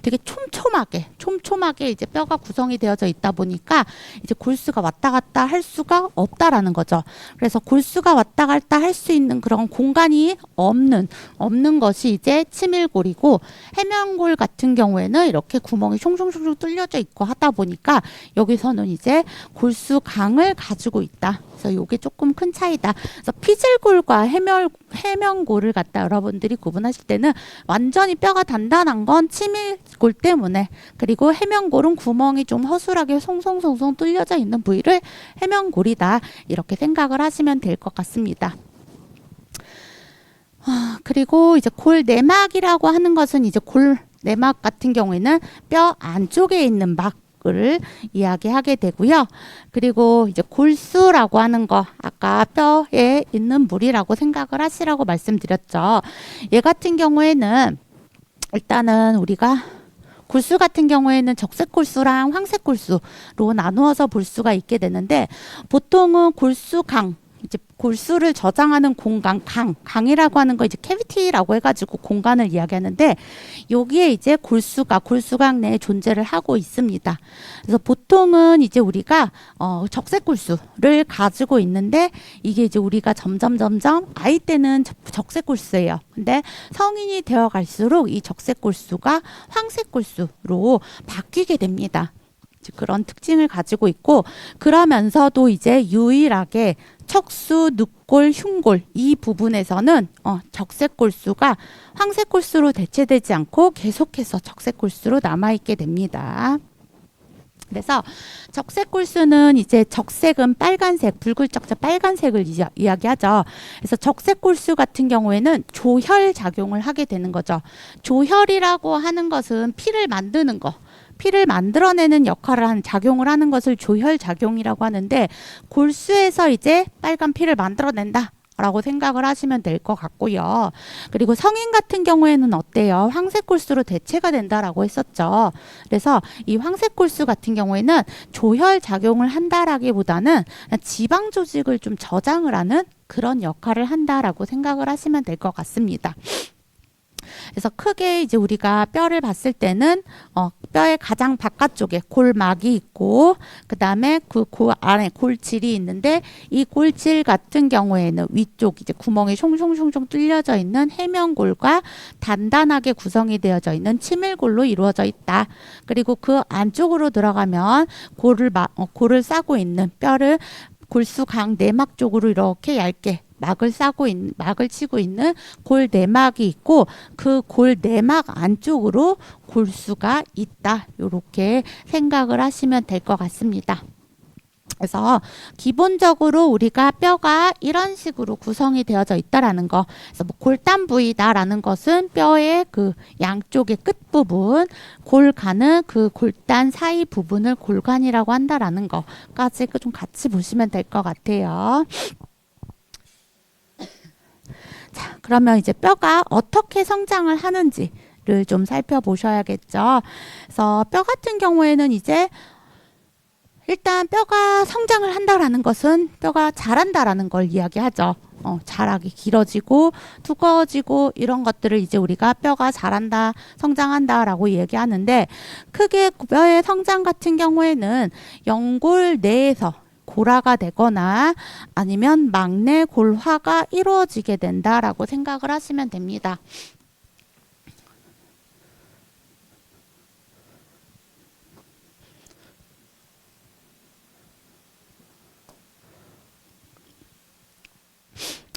Speaker 1: 되게 촘촘하게 이제 뼈가 구성이 되어져 있다 보니까 이제 골수가 왔다 갔다 할 수가 없다라는 거죠. 그래서 골수가 왔다 갔다 할 수 있는 그런 공간이 없는 것이 이제 치밀골이고, 해면골 같은 경우에는 이렇게 구멍이 숑숑숑 뚫려져 있고 하다 보니까 여기서는 이제 골수강을 가지고 있다. 그래서 요게 조금 큰 차이다. 그래서 피질골과 해면골을 갖다 여러분들이 구분하실 때는 완전히 뼈가 단단한 건 치밀골 때문에, 그리고 해면골은 구멍이 좀 허술하게 송송송송 뚫려져 있는 부위를 해면골이다, 이렇게 생각을 하시면 될 것 같습니다. 그리고 이제 골 내막이라고 하는 것은 이제 골 내막 같은 경우에는 뼈 안쪽에 있는 막을 이야기하게 되고요. 그리고 이제 골수라고 하는 거, 아까 뼈에 있는 물이라고 생각을 하시라고 말씀드렸죠. 얘 같은 경우에는 일단은 우리가 골수 같은 경우에는 적색골수랑 황색골수로 나누어서 볼 수가 있게 되는데, 보통은 골수강, 이제 골수를 저장하는 공간, 강이라고 하는 거 이제 캐비티라고 해가지고 공간을 이야기하는데, 여기에 이제 골수강 내에 존재를 하고 있습니다. 그래서 보통은 이제 우리가 적색골수를 가지고 있는데, 이게 이제 우리가 점점 아이 때는 적색골수예요. 근데 성인이 되어 갈수록 이 적색골수가 황색골수로 바뀌게 됩니다. 그런 특징을 가지고 있고, 그러면서도 이제 유일하게 척수, 늑골, 흉골 이 부분에서는 적색골수가 황색골수로 대체되지 않고 계속해서 적색골수로 남아있게 됩니다. 그래서 적색골수는 이제 적색은 빨간색, 붉을적자 빨간색을 이야기하죠. 그래서 적색골수 같은 경우에는 조혈 작용을 하게 되는 거죠. 조혈이라고 하는 것은 피를 만드는 거, 피를 만들어내는 역할을 하는, 작용을 하는 것을 조혈작용이라고 하는데, 골수에서 이제 빨간 피를 만들어낸다 라고 생각을 하시면 될 것 같고요. 그리고 성인 같은 경우에는 어때요? 황색골수로 대체가 된다라고 했었죠. 그래서 이 황색골수 같은 경우에는 조혈작용을 한다라기보다는 지방 조직을 좀 저장을 하는 그런 역할을 한다라고 생각을 하시면 될 것 같습니다. 그래서 크게 이제 우리가 뼈를 봤을 때는 뼈의 가장 바깥쪽에 골막이 있고, 그 다음에 그 안에 골질이 있는데, 이 골질 같은 경우에는 위쪽 이제 구멍이 숑숑숑숑 뚫려져 있는 해면골과 단단하게 구성이 되어져 있는 치밀골로 이루어져 있다. 그리고 그 안쪽으로 들어가면 골을 싸고 있는 뼈를 골수강 내막 쪽으로 이렇게 얇게 막을 치고 있는 골 내막이 있고, 그 골 내막 안쪽으로 골수가 있다. 이렇게 생각을 하시면 될 것 같습니다. 그래서 기본적으로 우리가 뼈가 이런 식으로 구성이 되어져 있다라는 거, 그래서 뭐 골단 부위다라는 것은 뼈의 그 양쪽의 끝부분, 골간은 그 골단 사이 부분을 골간이라고 한다라는 거까지 좀 같이 보시면 될 것 같아요. 자, 그러면 이제 뼈가 어떻게 성장을 하는지를 좀 살펴보셔야겠죠. 그래서 뼈 같은 경우에는 이제 일단 뼈가 성장을 한다라는 것은 뼈가 자란다라는 걸 이야기하죠. 자라기, 길어지고 두꺼워지고 이런 것들을 이제 우리가 뼈가 자란다, 성장한다라고 얘기하는데, 크게 뼈의 성장 같은 경우에는 연골 내에서 골화가 되거나 아니면 막내 골화가 이루어지게 된다라고 생각을 하시면 됩니다.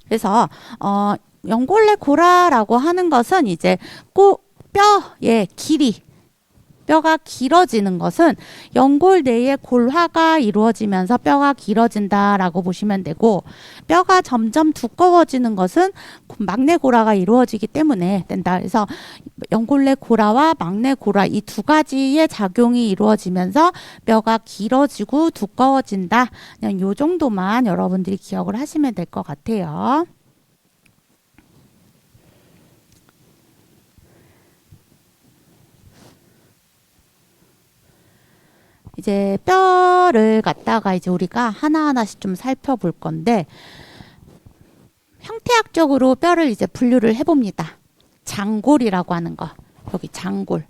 Speaker 1: 그래서 연골내 골화라고 하는 것은 이제 꼭 뼈의 길이, 뼈가 길어지는 것은 연골 내에 골화가 이루어지면서 뼈가 길어진다라고 보시면 되고, 뼈가 점점 두꺼워지는 것은 막내 골화가 이루어지기 때문에 된다. 그래서 연골내 골화와 막내 골화 이 두 가지의 작용이 이루어지면서 뼈가 길어지고 두꺼워진다. 그냥 요 정도만 여러분들이 기억을 하시면 될 것 같아요. 이제 뼈를 갖다가 이제 우리가 하나하나씩 좀 살펴볼 건데, 형태학적으로 뼈를 이제 분류를 해봅니다. 장골이라고 하는 거. 여기 장골.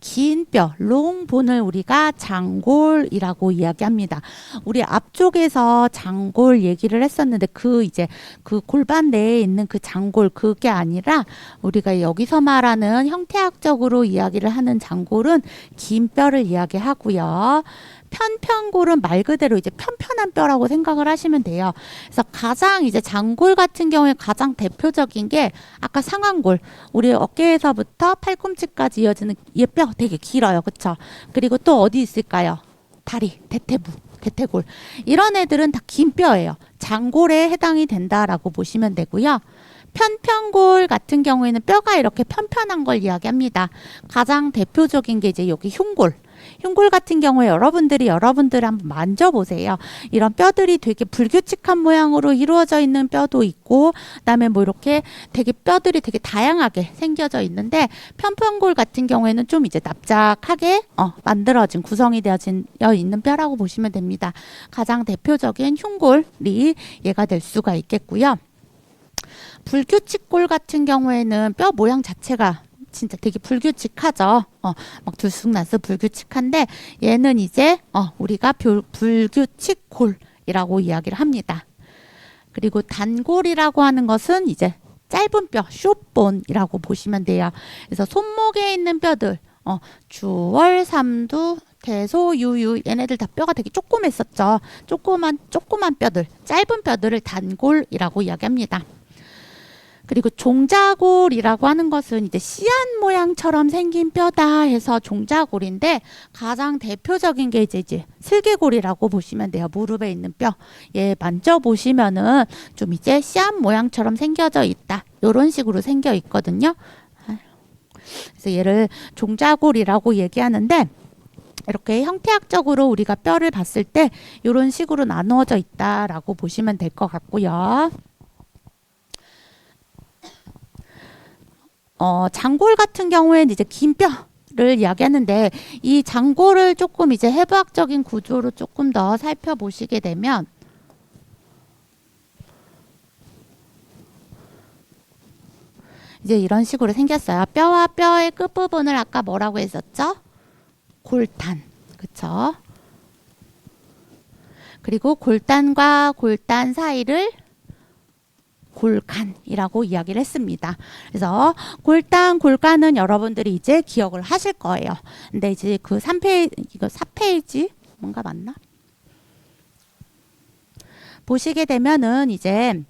Speaker 1: 긴 뼈, 롱본을 우리가 장골이라고 이야기합니다. 우리 앞쪽에서 장골 얘기를 했었는데 이제 그 골반 내에 있는 그 장골 그게 아니라 우리가 여기서 말하는 형태학적으로 이야기를 하는 장골은 긴 뼈를 이야기하고요. 편편골은 말 그대로 이제 편편한 뼈라고 생각을 하시면 돼요. 그래서 가장 이제 장골 같은 경우에 가장 대표적인 게 아까 상완골, 우리 어깨에서부터 팔꿈치까지 이어지는 이 뼈 되게 길어요. 그쵸? 그리고 또 어디 있을까요? 다리, 대퇴부, 대퇴골. 이런 애들은 다 긴 뼈예요. 장골에 해당이 된다라고 보시면 되고요. 편편골 같은 경우에는 뼈가 이렇게 편편한 걸 이야기합니다. 가장 대표적인 게 이제 여기 흉골. 흉골 같은 경우에 여러분들 한번 만져보세요. 이런 뼈들이 되게 불규칙한 모양으로 이루어져 있는 뼈도 있고, 그다음에 뭐 이렇게 되게 뼈들이 되게 다양하게 생겨져 있는데, 편편골 같은 경우에는 좀 이제 납작하게 만들어진 구성이 되어 있는 뼈라고 보시면 됩니다. 가장 대표적인 흉골이 얘가 될 수가 있겠고요. 불규칙골 같은 경우에는 뼈 모양 자체가 진짜 되게 불규칙하죠. 막 들쑥날쑥 불규칙한데 얘는 이제 우리가 불규칙골이라고 이야기를 합니다. 그리고 단골이라고 하는 것은 이제 짧은 뼈, 숏본이라고 보시면 돼요. 그래서 손목에 있는 뼈들, 주월, 삼두, 대소, 유유 얘네들 다 뼈가 되게 조그맸었죠. 조그만 뼈들, 짧은 뼈들을 단골이라고 이야기합니다. 그리고 종자골이라고 하는 것은 이제 씨앗 모양처럼 생긴 뼈다 해서 종자골인데 가장 대표적인 게 이제 슬개골이라고 보시면 돼요. 무릎에 있는 뼈. 얘 만져보시면은 좀 이제 씨앗 모양처럼 생겨져 있다. 이런 식으로 생겨 있거든요. 그래서 얘를 종자골이라고 얘기하는데 이렇게 형태학적으로 우리가 뼈를 봤을 때 이런 식으로 나누어져 있다라고 보시면 될 것 같고요. 장골 같은 경우에는 이제 긴 뼈를 이야기하는데 이 장골을 조금 이제 해부학적인 구조로 조금 더 살펴보시게 되면 이제 이런 식으로 생겼어요. 뼈와 뼈의 끝부분을 아까 뭐라고 했었죠? 골단. 그쵸? 그리고 골단과 골단 사이를 골간이라고 이야기를 했습니다. 그래서 골단, 골간은 여러분들이 이제 기억을 하실 거예요. 근데 이제 그 3페이지, 이거 4페이지 뭔가 맞나? 보시게 되면은 이제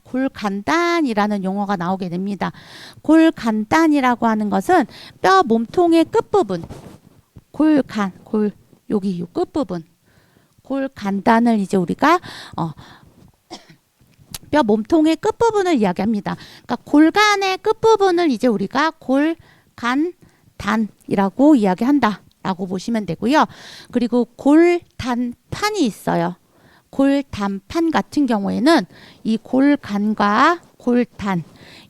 Speaker 1: 골간단이라는 용어가 나오게 됩니다. 골간단이라고 하는 것은 뼈 몸통의 끝부분, 여기 요 끝부분, 골간단을 이제 우리가 뼈 몸통의 끝부분을 이야기합니다. 그러니까 골간의 끝부분을 이제 우리가 골간단이라고 이야기한다라고 보시면 되고요. 그리고 골단판이 있어요. 골단판 같은 경우에는 이 골간과 골단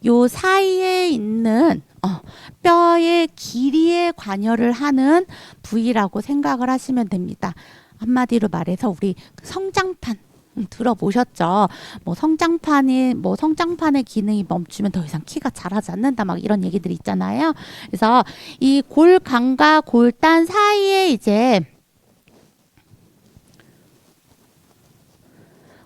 Speaker 1: 요 사이에 있는 뼈의 길이에 관여를 하는 부위라고 생각을 하시면 됩니다. 한마디로 말해서 우리 성장판 들어보셨죠? 성장판의 기능이 멈추면 더 이상 키가 자라지 않는다 막 이런 얘기들이 있잖아요. 그래서 이 골간과 골단 사이에 이제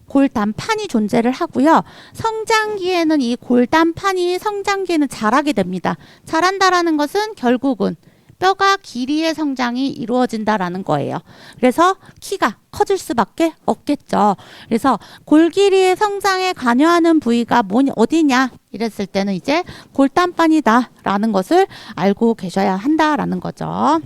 Speaker 1: 골단판이 존재를 하고요. 성장기에는 이 골단판이 성장기에는 자라게 됩니다. 자란다라는 것은 결국은 뼈가 길이의 성장이 이루어진다라는 거예요. 그래서 키가 커질 수밖에 없겠죠. 그래서 골길이의 성장에 관여하는 부위가 어디냐 이랬을 때는 이제 골단판이다라는 것을 알고 계셔야 한다라는 거죠.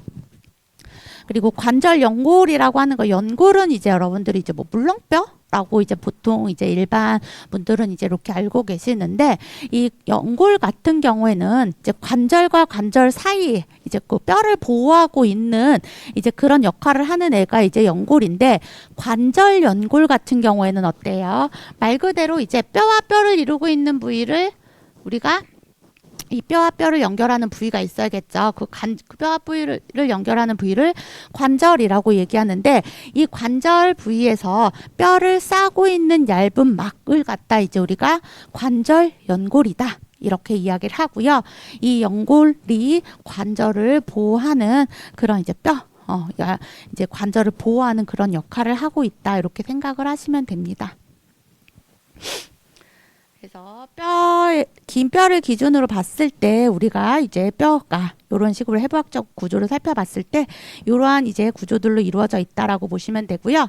Speaker 1: 그리고 관절 연골이라고 하는 거, 연골은 이제 여러분들이 이제 물렁뼈라고 이제 보통 이제 일반 분들은 이제 이렇게 알고 계시는데 이 연골 같은 경우에는 이제 관절과 관절 사이에 이제 그 뼈를 보호하고 있는 이제 그런 역할을 하는 애가 이제 연골인데 관절 연골 같은 경우에는 어때요? 말 그대로 이제 뼈와 뼈를 이루고 있는 부위를 우리가 이 뼈와 뼈를 연결하는 부위가 있어야겠죠. 그 뼈와 부위를 연결하는 부위를 관절이라고 얘기하는데 이 관절 부위에서 뼈를 싸고 있는 얇은 막을 갖다 이제 우리가 관절 연골이다 이렇게 이야기를 하고요. 이 연골이 관절을 보호하는 그런 이제 이제 관절을 보호하는 그런 역할을 하고 있다. 이렇게 생각을 하시면 됩니다. 그래서 긴 뼈를 기준으로 봤을 때 우리가 이제 뼈가 이런 식으로 해부학적 구조를 살펴봤을 때 이러한 이제 구조들로 이루어져 있다라고 보시면 되고요.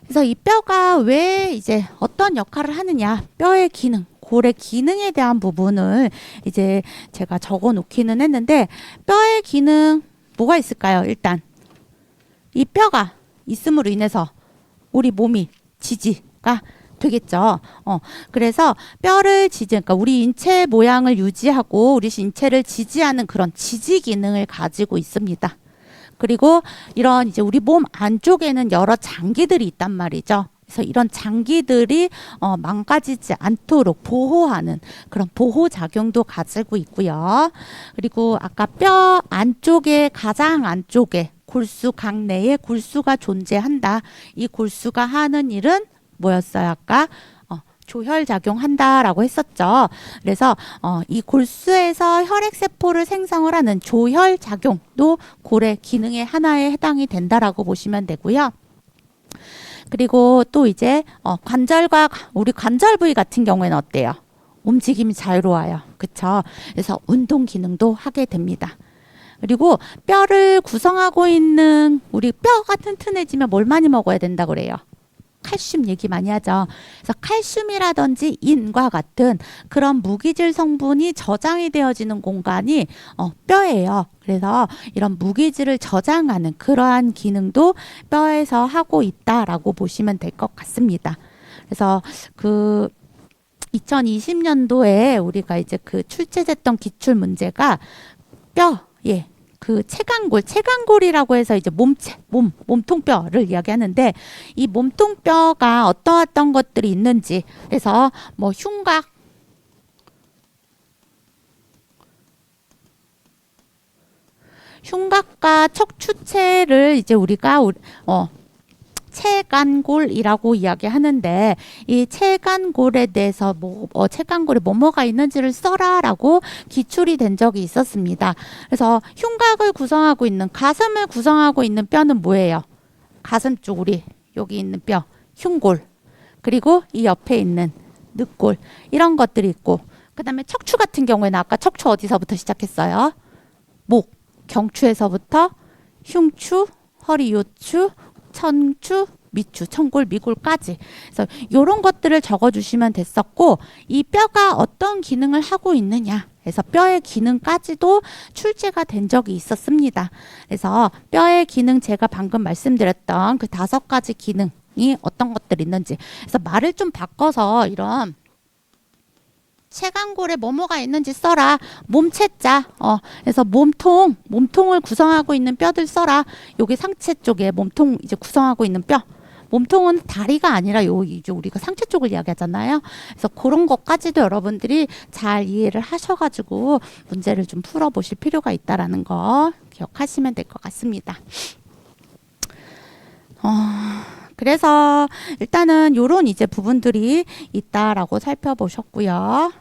Speaker 1: 그래서 이 뼈가 왜 이제 어떤 역할을 하느냐, 뼈의 기능, 골의 기능에 대한 부분을 이제 제가 적어 놓기는 했는데, 뼈의 기능 뭐가 있을까요? 일단 이 뼈가 있음으로 인해서 우리 몸이 지지가 되겠죠. 그래서 뼈를 그러니까 우리 인체 모양을 유지하고 우리 인체를 지지하는 그런 지지 기능을 가지고 있습니다. 그리고 이런 이제 우리 몸 안쪽에는 여러 장기들이 있단 말이죠. 그래서 이런 장기들이 망가지지 않도록 보호하는 그런 보호 작용도 가지고 있고요. 그리고 아까 뼈 안쪽에 가장 안쪽에 골수각 내에 골수가 존재한다. 이 골수가 하는 일은 뭐였어요? 아까 조혈작용한다라고 했었죠. 그래서 이 골수에서 혈액세포를 생성을 하는 조혈작용도 골의 기능의 하나에 해당이 된다라고 보시면 되고요. 그리고 또 이제 관절과 우리 관절 부위 같은 경우에는 어때요? 움직임이 자유로워요. 그쵸? 그래서 운동 기능도 하게 됩니다. 그리고 뼈를 구성하고 있는 우리 뼈가 튼튼해지면 뭘 많이 먹어야 된다고 그래요? 칼슘 얘기 많이 하죠. 그래서 칼슘이라든지 인과 같은 그런 무기질 성분이 저장이 되어지는 공간이 뼈예요. 그래서 이런 무기질을 저장하는 그러한 기능도 뼈에서 하고 있다라고 보시면 될 것 같습니다. 그래서 2020년도에 우리가 이제 출제됐던 기출 문제가 뼈에 체간골이라고 해서 이제 몸통뼈를 이야기하는데, 이 몸통뼈가 어떠한 것들이 있는지, 그래서 뭐 흉곽과 척추체를 이제 우리가 체간골이라고 이야기하는데, 이 체간골에 대해서 체간골에 뭐가 있는지를 써라라고 기출이 된 적이 있었습니다. 그래서 흉곽을 구성하고 있는, 가슴을 구성하고 있는 뼈는 뭐예요? 가슴 쪽 우리 여기 있는 뼈 흉골, 그리고 이 옆에 있는 늑골, 이런 것들이 있고, 그 다음에 척추 같은 경우에는 아까 척추 어디서부터 시작했어요? 목, 경추에서부터 흉추, 허리 요추, 천추, 미추, 천골, 미골까지. 그래서 이런 것들을 적어주시면 됐었고, 이 뼈가 어떤 기능을 하고 있느냐, 그래서 뼈의 기능까지도 출제가 된 적이 있었습니다. 그래서 뼈의 기능, 제가 방금 말씀드렸던 그 5가지 기능이 어떤 것들이 있는지, 그래서 말을 좀 바꿔서 이런 체간골에 뭐가 있는지 써라. 몸체자. 그래서 몸통을 구성하고 있는 뼈들 써라. 여기 상체 쪽에 몸통 이제 구성하고 있는 뼈. 몸통은 다리가 아니라 이제 우리가 상체 쪽을 이야기하잖아요. 그래서 그런 것까지도 여러분들이 잘 이해를 하셔가지고 문제를 좀 풀어보실 필요가 있다라는 거 기억하시면 될 것 같습니다. 그래서 일단은 요런 이제 부분들이 있다라고 살펴보셨고요.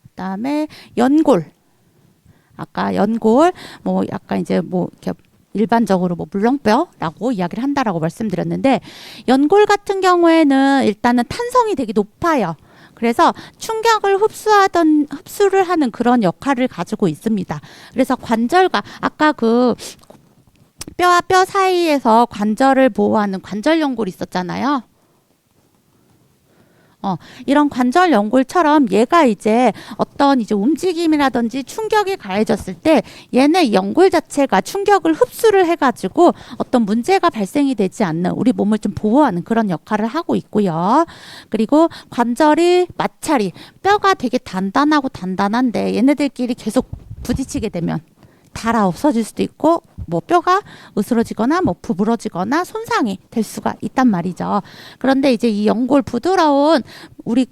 Speaker 1: 그다음에 연골. 아까 연골 약간 이제 이렇게 일반적으로 물렁뼈라고 이야기를 한다라고 말씀드렸는데, 연골 같은 경우에는 일단은 탄성이 되게 높아요. 그래서 충격을 흡수를 하는 그런 역할을 가지고 있습니다. 그래서 관절과 아까 뼈와 뼈 사이에서 관절을 보호하는 관절 연골이 있었잖아요. 이런 관절 연골처럼 얘가 이제 어떤 이제 움직임이라든지 충격이 가해졌을 때 얘네 연골 자체가 충격을 흡수를 해가지고 어떤 문제가 발생이 되지 않는 우리 몸을 좀 보호하는 그런 역할을 하고 있고요. 그리고 관절이 마찰이, 뼈가 되게 단단한데 얘네들끼리 계속 부딪히게 되면 달아 없어질 수도 있고, 뼈가 으스러지거나 부부러지거나 손상이 될 수가 있단 말이죠. 그런데 이제 이 연골 부드러운 우리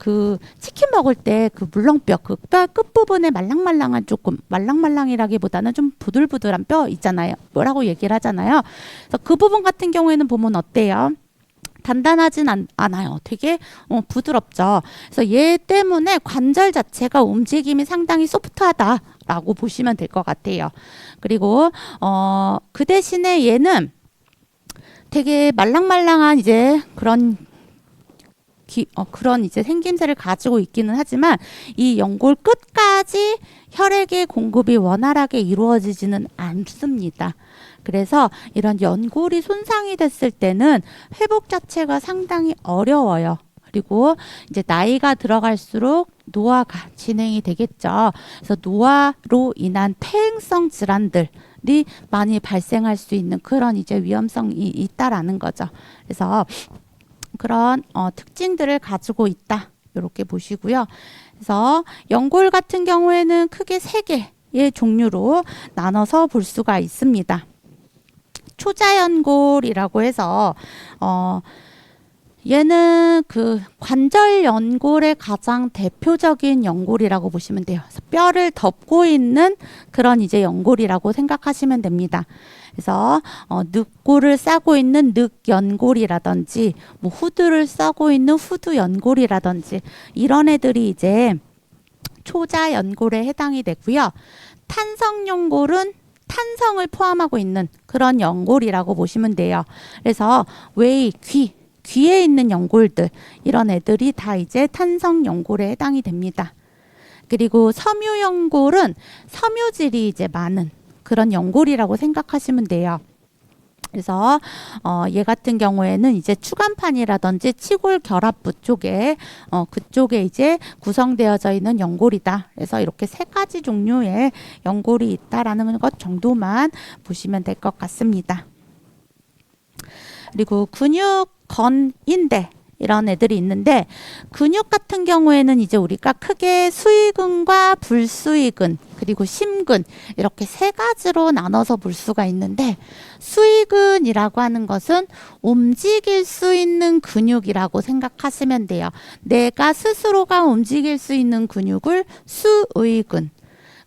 Speaker 1: 치킨 먹을 때 물렁뼈, 뼈 끝부분에 말랑말랑한, 조금 말랑말랑이라기보다는 좀 부들부들한 뼈 있잖아요. 뭐라고 얘기를 하잖아요. 그래서 그 부분 같은 경우에는 보면 어때요? 단단하진 않아요. 되게 부드럽죠. 그래서 얘 때문에 관절 자체가 움직임이 상당히 소프트하다라고 보시면 될 것 같아요. 그리고 그 대신에 얘는 되게 말랑말랑한 이제 그런 이제 생김새를 가지고 있기는 하지만 이 연골 끝까지 혈액의 공급이 원활하게 이루어지지는 않습니다. 그래서 이런 연골이 손상이 됐을 때는 회복 자체가 상당히 어려워요. 그리고 이제 나이가 들어갈수록 노화가 진행이 되겠죠. 그래서 노화로 인한 퇴행성 질환들이 많이 발생할 수 있는 그런 이제 위험성이 있다라는 거죠. 그래서 그런 특징들을 가지고 있다. 이렇게 보시고요. 그래서 연골 같은 경우에는 크게 3개의 종류로 나눠서 볼 수가 있습니다. 초자연골이라고 해서 얘는 그 관절 연골의 가장 대표적인 연골이라고 보시면 돼요. 그래서 뼈를 덮고 있는 그런 이제 연골이라고 생각하시면 됩니다. 그래서 늑골을 싸고 있는 늑연골이라든지 뭐 후두를 싸고 있는 후두연골이라든지 이런 애들이 이제 초자연골에 해당이 되고요. 탄성연골은 탄성을 포함하고 있는 그런 연골이라고 보시면 돼요. 그래서 웨이, 귀에 있는 연골들 이런 애들이 다 이제 탄성연골에 해당이 됩니다. 그리고 섬유연골은 섬유질이 이제 많은 그런 연골이라고 생각하시면 돼요. 그래서 얘 같은 경우에는 이제 추간판이라든지 치골 결합부 쪽에 그쪽에 이제 구성되어져 있는 연골이다. 그래서 이렇게 3가지 종류의 연골이 있다라는 것 정도만 보시면 될 것 같습니다. 그리고 근육, 건, 인대 이런 애들이 있는데 근육 같은 경우에는 이제 우리가 크게 수의근과 불수의근 그리고 심근 이렇게 3가지로 나눠서 볼 수가 있는데 수의근이라고 하는 것은 움직일 수 있는 근육이라고 생각하시면 돼요. 내가 스스로가 움직일 수 있는 근육을 수의근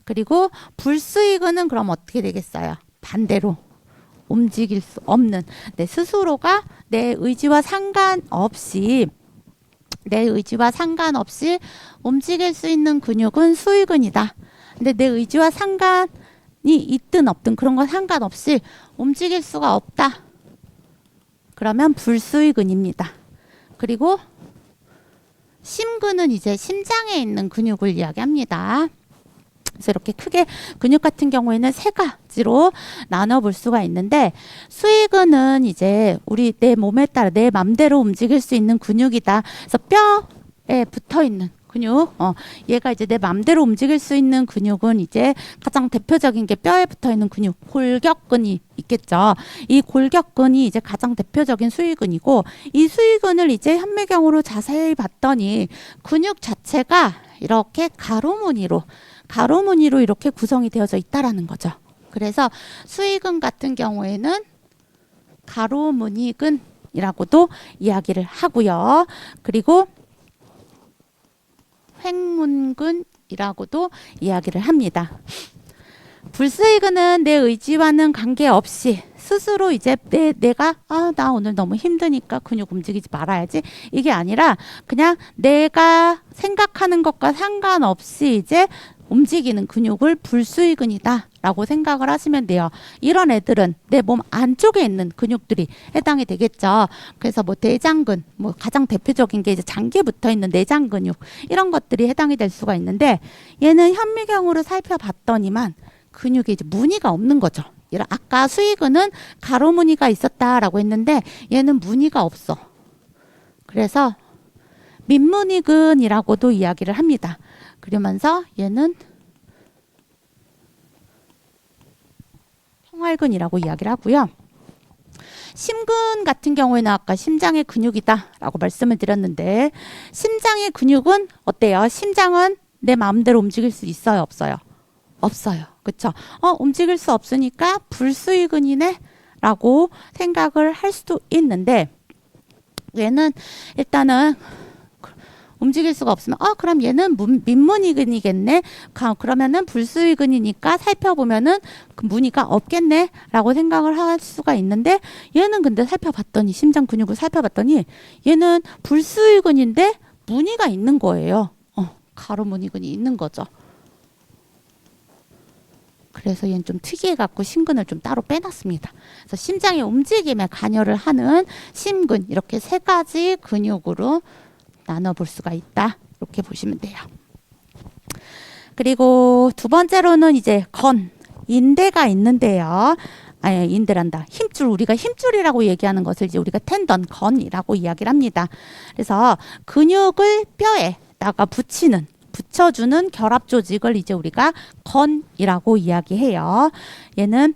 Speaker 1: 그리고 불수의근은 그럼 어떻게 되겠어요? 반대로 움직일 수 없는 내 스스로가 내 의지와 상관없이 움직일 수 있는 근육은 수의근이다. 근데 내 의지와 상관이 있든 없든 그런 건 상관없이 움직일 수가 없다. 그러면 불수의근입니다. 그리고 심근은 이제 심장에 있는 근육을 이야기합니다. 그래서 이렇게 크게 근육 같은 경우에는 3가지로 나눠볼 수가 있는데 수의근은 이제 내 몸에 따라 내 맘대로 움직일 수 있는 근육이다. 그래서 뼈에 붙어있는 근육 얘가 이제 내 맘대로 움직일 수 있는 근육은 이제 가장 대표적인 게 뼈에 붙어있는 근육 골격근이 있겠죠. 이 골격근이 이제 가장 대표적인 수의근이고 이 수의근을 이제 현미경으로 자세히 봤더니 근육 자체가 이렇게 가로무늬로 이렇게 구성이 되어져 있다라는 거죠. 그래서 수의근 같은 경우에는 가로무늬근이라고도 이야기를 하고요. 그리고 횡문근이라고도 이야기를 합니다. 불수의근은 내 의지와는 관계없이 스스로 이제 내가 나 오늘 너무 힘드니까 근육 움직이지 말아야지 이게 아니라 그냥 내가 생각하는 것과 상관없이 이제 움직이는 근육을 불수의근이다 라고 생각을 하시면 돼요. 이런 애들은 내 몸 안쪽에 있는 근육들이 해당이 되겠죠. 그래서 뭐 대장근, 뭐 가장 대표적인 게 이제 장기에 붙어 있는 내장 근육 이런 것들이 해당이 될 수가 있는데 얘는 현미경으로 살펴봤더니만 근육에 이제 무늬가 없는 거죠. 아까 수의근은 가로무늬가 있었다라고 했는데 얘는 무늬가 없어. 그래서 민무늬근이라고도 이야기를 합니다. 그러면서 얘는 평활근이라고 이야기를 하고요. 심근 같은 경우에는 아까 심장의 근육이다 라고 말씀을 드렸는데 심장의 근육은 어때요? 심장은 내 마음대로 움직일 수 있어요? 없어요? 없어요. 그쵸? 움직일 수 없으니까 불수의근이네 라고 생각을 할 수도 있는데 얘는 일단은 움직일 수가 없으면 그럼 얘는 민문이근이겠네. 그러면은 불수의근이니까 살펴보면은 그 무늬가 없겠네 라고 생각을 할 수가 있는데, 얘는 근데 살펴봤더니 심장 근육을 살펴봤더니 얘는 불수의근인데 무늬가 있는 거예요. 가로무늬근이 있는 거죠. 그래서 얘는 좀 특이해갖고 심근을 좀 따로 빼놨습니다. 그래서 심장의 움직임에 관여를 하는 심근, 이렇게 세 가지 근육으로 나눠볼 수가 있다. 이렇게 보시면 돼요. 그리고 두 번째로는 이제 인대가 있는데요. 인대란다. 힘줄, 우리가 힘줄이라고 얘기하는 것을 이제 우리가 텐던, 건이라고 이야기를 합니다. 그래서 근육을 뼈에다가 붙여주는 결합 조직을 이제 우리가 건이라고 이야기해요. 얘는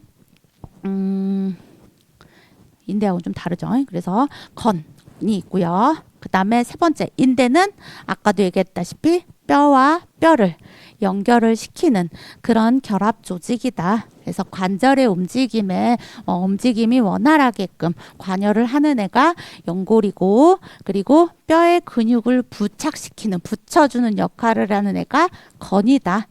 Speaker 1: 인대하고는 좀 다르죠. 그래서 건이 있고요. 그 다음에 세 번째, 인대는 아까도 얘기했다시피 뼈와 뼈를 연결을 시키는 그런 결합 조직이다. 그래서 관절의 움직임이 원활하게끔 관여를 하는 애가 연골이고, 그리고 뼈의 근육을 붙여주는 역할을 하는 애가 건이다.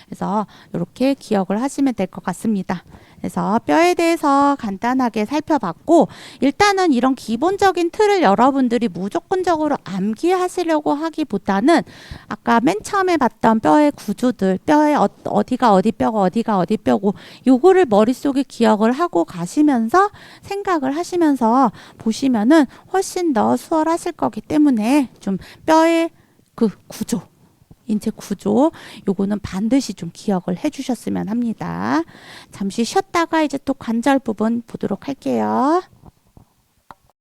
Speaker 1: 그래서 이렇게 기억을 하시면 될 것 같습니다. 그래서 뼈에 대해서 간단하게 살펴봤고, 일단은 이런 기본적인 틀을 여러분들이 무조건적으로 암기하시려고 하기보다는 아까 맨 처음에 봤던 뼈의 구조들, 뼈의 어디가 어디 뼈고 어디가 어디 뼈고, 요거를 머릿속에 기억을 하고 가시면서 생각을 하시면서 보시면은 훨씬 더 수월하실 거기 때문에 좀 뼈의 그 구조, 인체 구조, 요거는 반드시 좀 기억을 해 주셨으면 합니다. 잠시 쉬었다가 이제 또 관절 부분 보도록 할게요.